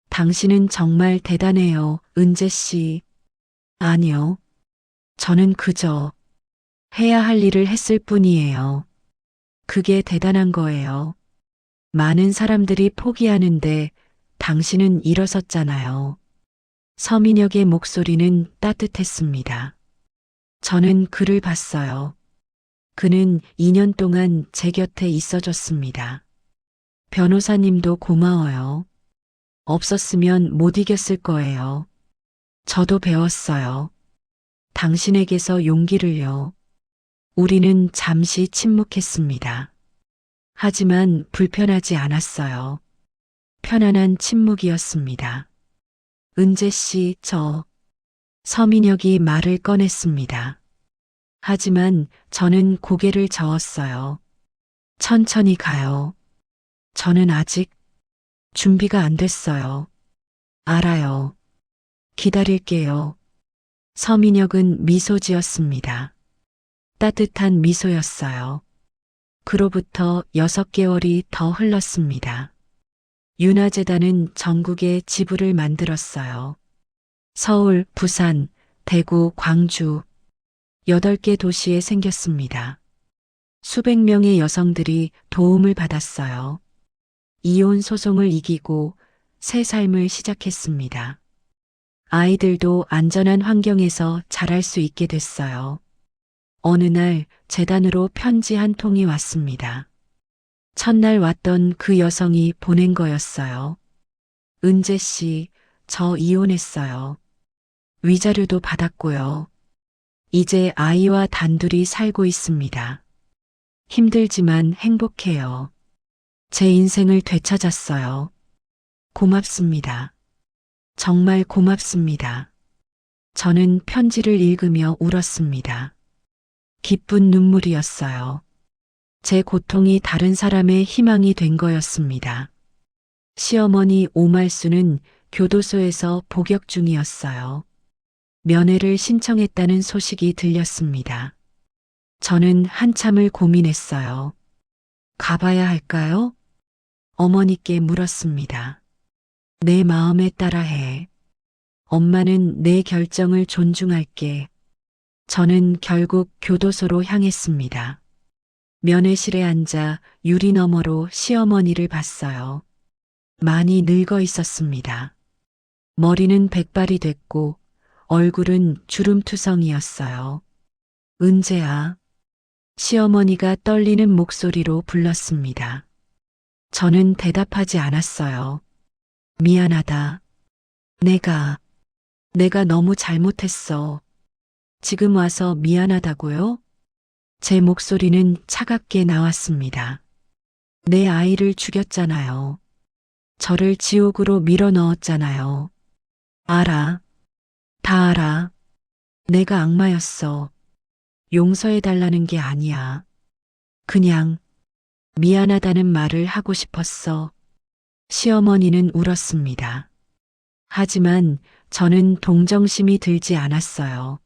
S2: 당신은 정말 대단해요, 은재 씨. 아니요. 저는 그저 해야 할 일을 했을 뿐이에요. 그게 대단한 거예요. 많은 사람들이 포기하는데 당신은 일어섰잖아요. 서민혁의 목소리는 따뜻했습니다. 저는 그를 봤어요. 그는 2년 동안 제 곁에 있어줬습니다. 변호사님도 고마워요. 없었으면 못 이겼을 거예요. 저도 배웠어요. 당신에게서 용기를요. 우리는 잠시 침묵했습니다. 하지만 불편하지 않았어요. 편안한 침묵이었습니다. 은재 씨, 서민혁이 말을 꺼냈습니다. 하지만 저는 고개를 저었어요. 천천히 가요. 저는 아직 준비가 안 됐어요. 알아요. 기다릴게요. 서민혁은 미소 지었습니다. 따뜻한 미소였어요. 그로부터 6개월이 더 흘렀습니다. 윤화재단은 전국에 지부를 만들었어요. 서울, 부산, 대구, 광주 8개 도시에 생겼습니다. 수백 명의 여성들이 도움을 받았어요. 이혼 소송을 이기고 새 삶을 시작했습니다. 아이들도 안전한 환경에서 자랄 수 있게 됐어요. 어느 날 재단으로 편지 한 통이 왔습니다. 첫날 왔던 그 여성이 보낸 거였어요. 은재 씨, 저 이혼했어요. 위자료도 받았고요. 이제 아이와 단둘이 살고 있습니다. 힘들지만 행복해요. 제 인생을 되찾았어요. 고맙습니다. 정말 고맙습니다. 저는 편지를 읽으며 울었습니다. 기쁜 눈물이었어요. 제 고통이 다른 사람의 희망이 된 거였습니다. 시어머니 오말수는 교도소에서 복역 중이었어요. 면회를 신청했다는 소식이 들렸습니다. 저는 한참을 고민했어요. 가봐야 할까요? 어머니께 물었습니다. 내 마음에 따라 해. 엄마는 내 결정을 존중할게. 저는 결국 교도소로 향했습니다. 면회실에 앉아 유리 너머로 시어머니를 봤어요. 많이 늙어 있었습니다. 머리는 백발이 됐고 얼굴은 주름투성이었어요. 은재야. 시어머니가 떨리는 목소리로 불렀습니다. 저는 대답하지 않았어요. 미안하다. 내가 너무 잘못했어. 지금 와서 미안하다고요? 제 목소리는 차갑게 나왔습니다. 내 아이를 죽였잖아요. 저를 지옥으로 밀어 넣었잖아요. 알아. 다 알아. 내가 악마였어. 용서해달라는 게 아니야. 그냥 미안하다는 말을 하고 싶었어. 시어머니는 울었습니다. 하지만 저는 동정심이 들지 않았어요.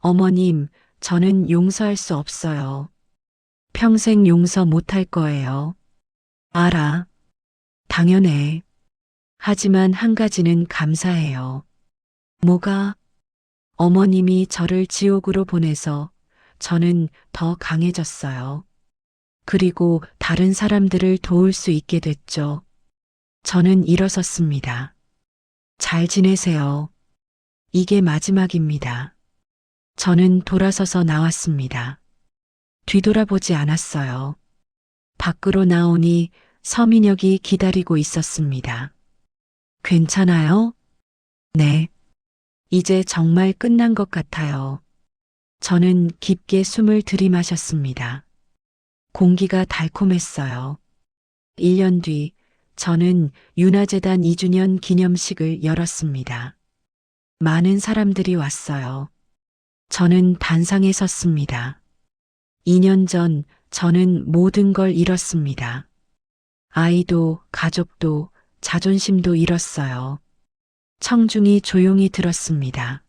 S2: 어머님, 저는 용서할 수 없어요. 평생 용서 못할 거예요. 알아. 당연해. 하지만 한 가지는 감사해요. 뭐가? 어머님이 저를 지옥으로 보내서 저는 더 강해졌어요. 그리고 다른 사람들을 도울 수 있게 됐죠. 저는 일어섰습니다. 잘 지내세요. 이게 마지막입니다. 저는 돌아서서 나왔습니다. 뒤돌아보지 않았어요. 밖으로 나오니 서민혁이 기다리고 있었습니다. 괜찮아요? 네. 이제 정말 끝난 것 같아요. 저는 깊게 숨을 들이마셨습니다. 공기가 달콤했어요. 1년 뒤 저는 윤화재단 2주년 기념식을 열었습니다. 많은 사람들이 왔어요. 저는 단상에 섰습니다. 2년 전 저는 모든 걸 잃었습니다. 아이도 가족도 자존심도 잃었어요. 청중이 조용히 들었습니다.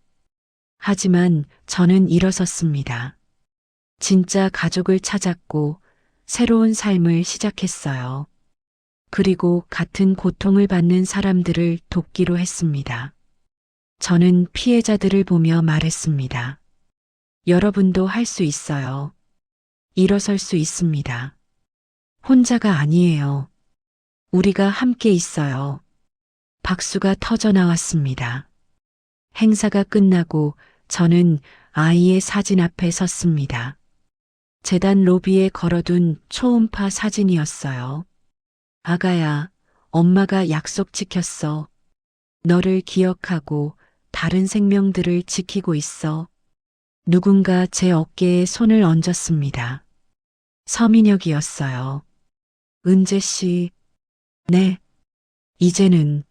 S2: 하지만 저는 일어섰습니다. 진짜 가족을 찾았고 새로운 삶을 시작했어요. 그리고 같은 고통을 받는 사람들을 돕기로 했습니다. 저는 피해자들을 보며 말했습니다. 여러분도 할 수 있어요. 일어설 수 있습니다. 혼자가 아니에요. 우리가 함께 있어요. 박수가 터져 나왔습니다. 행사가 끝나고 저는 아이의 사진 앞에 섰습니다. 재단 로비에 걸어둔 초음파 사진이었어요. 아가야, 엄마가 약속 지켰어. 너를 기억하고 다른 생명들을 지키고 있어. 누군가 제 어깨에 손을 얹었습니다. 서민혁이었어요. 은재 씨, 네. 이제는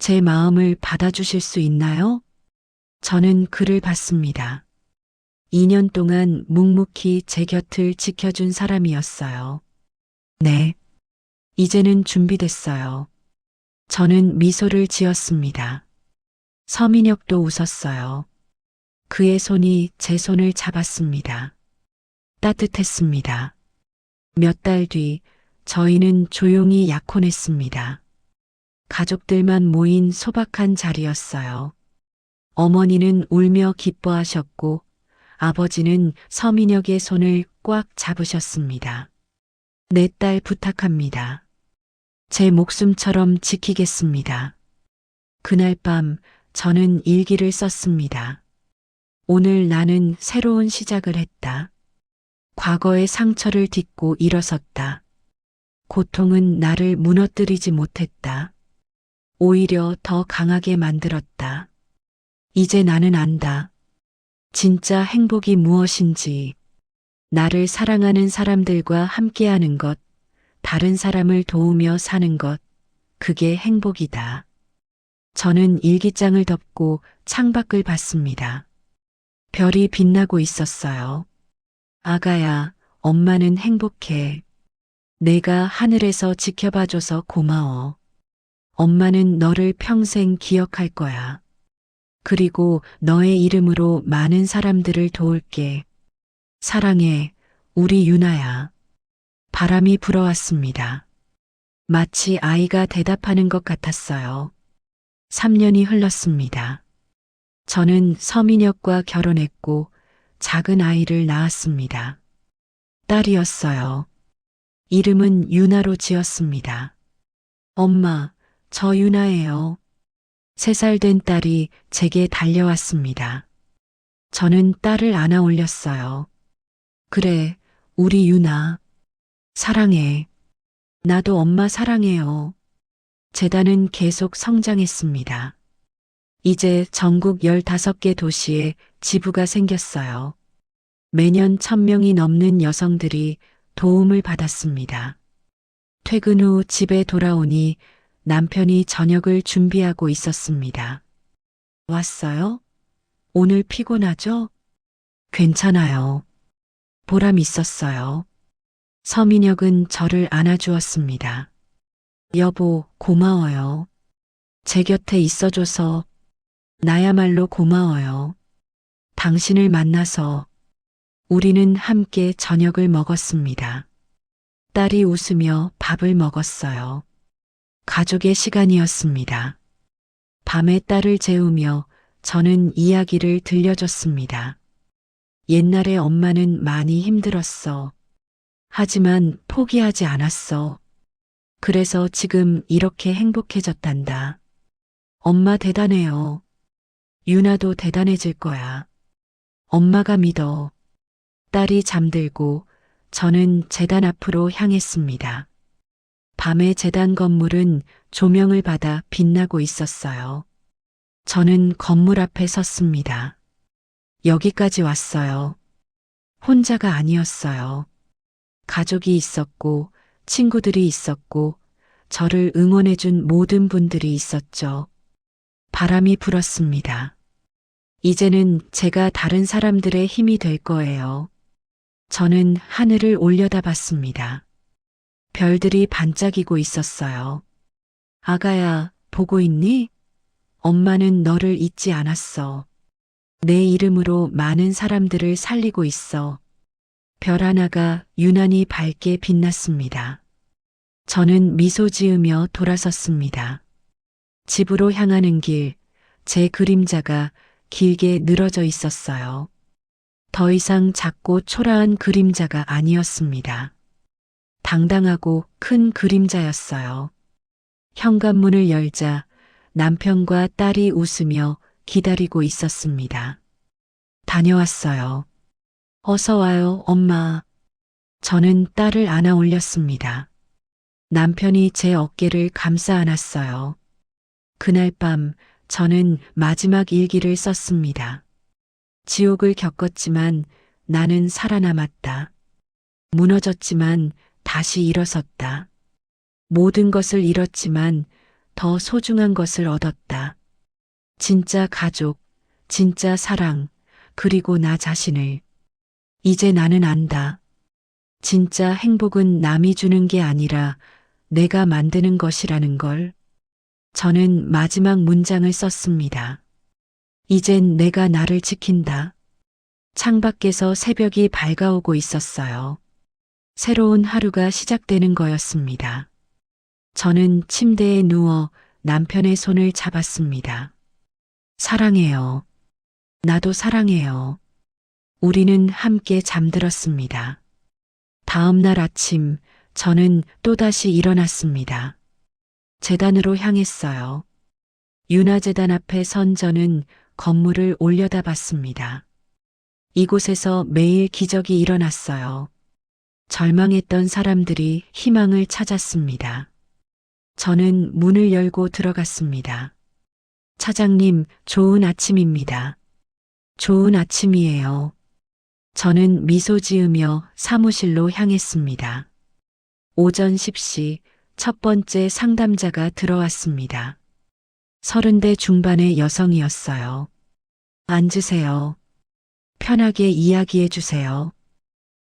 S2: 제 마음을 받아주실 수 있나요? 저는 그를 받습니다. 2년 동안 묵묵히 제 곁을 지켜준 사람이었어요. 네. 이제는 준비됐어요. 저는 미소를 지었습니다. 서민혁도 웃었어요. 그의 손이 제 손을 잡았습니다. 따뜻했습니다. 몇 달 뒤 저희는 조용히 약혼했습니다. 가족들만 모인 소박한 자리였어요. 어머니는 울며 기뻐하셨고 아버지는 서민혁의 손을 꽉 잡으셨습니다. 내 딸 부탁합니다. 제 목숨처럼 지키겠습니다. 그날 밤 저는 일기를 썼습니다. 오늘 나는 새로운 시작을 했다. 과거의 상처를 딛고 일어섰다. 고통은 나를 무너뜨리지 못했다. 오히려 더 강하게 만들었다. 이제 나는 안다. 진짜 행복이 무엇인지. 나를 사랑하는 사람들과 함께하는 것, 다른 사람을 도우며 사는 것, 그게 행복이다. 저는 일기장을 덮고 창밖을 봤습니다. 별이 빛나고 있었어요. 아가야, 엄마는 행복해. 내가 하늘에서 지켜봐줘서 고마워. 엄마는 너를 평생 기억할 거야. 그리고 너의 이름으로 많은 사람들을 도울게. 사랑해, 우리 유나야. 바람이 불어왔습니다. 마치 아이가 대답하는 것 같았어요. 3년이 흘렀습니다. 저는 서민혁과 결혼했고 작은 아이를 낳았습니다. 딸이었어요. 이름은 유나로 지었습니다. 엄마, 저 유나예요. 3살 된 딸이 제게 달려왔습니다. 저는 딸을 안아 올렸어요. 그래, 우리 유나. 사랑해. 나도 엄마 사랑해요. 재단은 계속 성장했습니다. 이제 전국 15개 도시에 지부가 생겼어요. 매년 1,000명이 넘는 여성들이 도움을 받았습니다. 퇴근 후 집에 돌아오니 남편이 저녁을 준비하고 있었습니다. 왔어요? 오늘 피곤하죠? 괜찮아요. 보람 있었어요. 서민혁은 저를 안아주었습니다. 여보, 고마워요. 제 곁에 있어줘서 나야말로 고마워요. 당신을 만나서 우리는 함께 저녁을 먹었습니다. 딸이 웃으며 밥을 먹었어요. 가족의 시간이었습니다. 밤에 딸을 재우며 저는 이야기를 들려줬습니다. 옛날에 엄마는 많이 힘들었어. 하지만 포기하지 않았어. 그래서 지금 이렇게 행복해졌단다. 엄마 대단해요. 유나도 대단해질 거야. 엄마가 믿어. 딸이 잠들고 저는 재단 앞으로 향했습니다. 밤에 재단 건물은 조명을 받아 빛나고 있었어요. 저는 건물 앞에 섰습니다. 여기까지 왔어요. 혼자가 아니었어요. 가족이 있었고, 친구들이 있었고, 저를 응원해준 모든 분들이 있었죠. 바람이 불었습니다. 이제는 제가 다른 사람들의 힘이 될 거예요. 저는 하늘을 올려다봤습니다. 별들이 반짝이고 있었어요. 아가야, 보고 있니? 엄마는 너를 잊지 않았어. 내 이름으로 많은 사람들을 살리고 있어. 별 하나가 유난히 밝게 빛났습니다. 저는 미소 지으며 돌아섰습니다. 집으로 향하는 길, 제 그림자가 길게 늘어져 있었어요. 더 이상 작고 초라한 그림자가 아니었습니다. 당당하고 큰 그림자였어요. 현관문을 열자 남편과 딸이 웃으며 기다리고 있었습니다. 다녀왔어요. 어서 와요, 엄마. 저는 딸을 안아 올렸습니다. 남편이 제 어깨를 감싸 안았어요. 그날 밤 저는 마지막 일기를 썼습니다. 지옥을 겪었지만 나는 살아남았다. 무너졌지만 다시 일어섰다. 모든 것을 잃었지만 더 소중한 것을 얻었다. 진짜 가족, 진짜 사랑, 그리고 나 자신을. 이제 나는 안다. 진짜 행복은 남이 주는 게 아니라 내가 만드는 것이라는 걸. 저는 마지막 문장을 썼습니다. 이젠 내가 나를 지킨다. 창밖에서 새벽이 밝아오고 있었어요. 새로운 하루가 시작되는 거였습니다. 저는 침대에 누워 남편의 손을 잡았습니다. 사랑해요. 나도 사랑해요. 우리는 함께 잠들었습니다. 다음 날 아침 저는 또다시 일어났습니다. 재단으로 향했어요. 윤화재단 앞에 선 저는 건물을 올려다봤습니다. 이곳에서 매일 기적이 일어났어요. 절망했던 사람들이 희망을 찾았습니다. 저는 문을 열고 들어갔습니다. 차장님, 좋은 아침입니다. 좋은 아침이에요. 저는 미소 지으며 사무실로 향했습니다. 오전 10시 첫 번째 상담자가 들어왔습니다. 30대 중반의 여성이었어요. 앉으세요. 편하게 이야기해 주세요.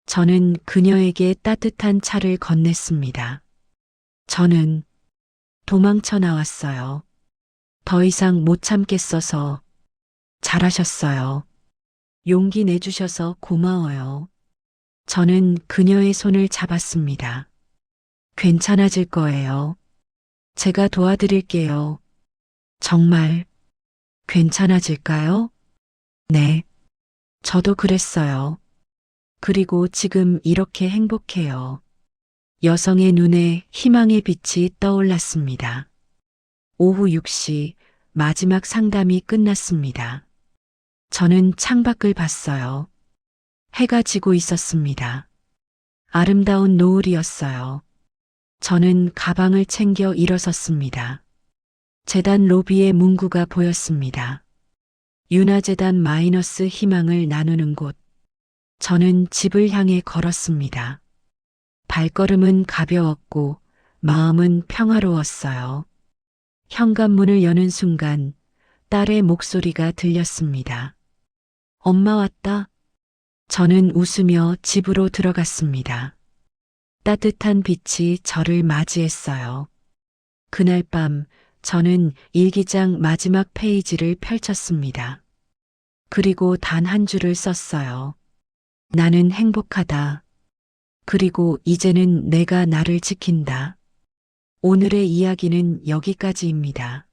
S2: 저는 그녀에게 따뜻한 차를 건넸습니다. 저는 도망쳐 나왔어요. 더 이상 못 참겠어서. 잘하셨어요. 용기 내주셔서 고마워요. 저는 그녀의 손을 잡았습니다. 괜찮아질 거예요. 제가 도와드릴게요. 정말 괜찮아질까요? 네. 저도 그랬어요. 그리고 지금 이렇게 행복해요. 여성의 눈에 희망의 빛이 떠올랐습니다. 오후 6시 마지막 상담이 끝났습니다. 저는 창밖을 봤어요. 해가 지고 있었습니다. 아름다운 노을이었어요. 저는 가방을 챙겨 일어섰습니다. 재단 로비의 문구가 보였습니다. 윤화재단 마이너스 희망을 나누는 곳. 저는 집을 향해 걸었습니다. 발걸음은 가벼웠고 마음은 평화로웠어요. 현관문을 여는 순간 딸의 목소리가 들렸습니다. 엄마 왔다. 저는 웃으며 집으로 들어갔습니다. 따뜻한 빛이 저를 맞이했어요. 그날 밤 저는 일기장 마지막 페이지를 펼쳤습니다. 그리고 단 한 줄을 썼어요. 나는 행복하다. 그리고 이제는 내가 나를 지킨다. 오늘의 이야기는 여기까지입니다.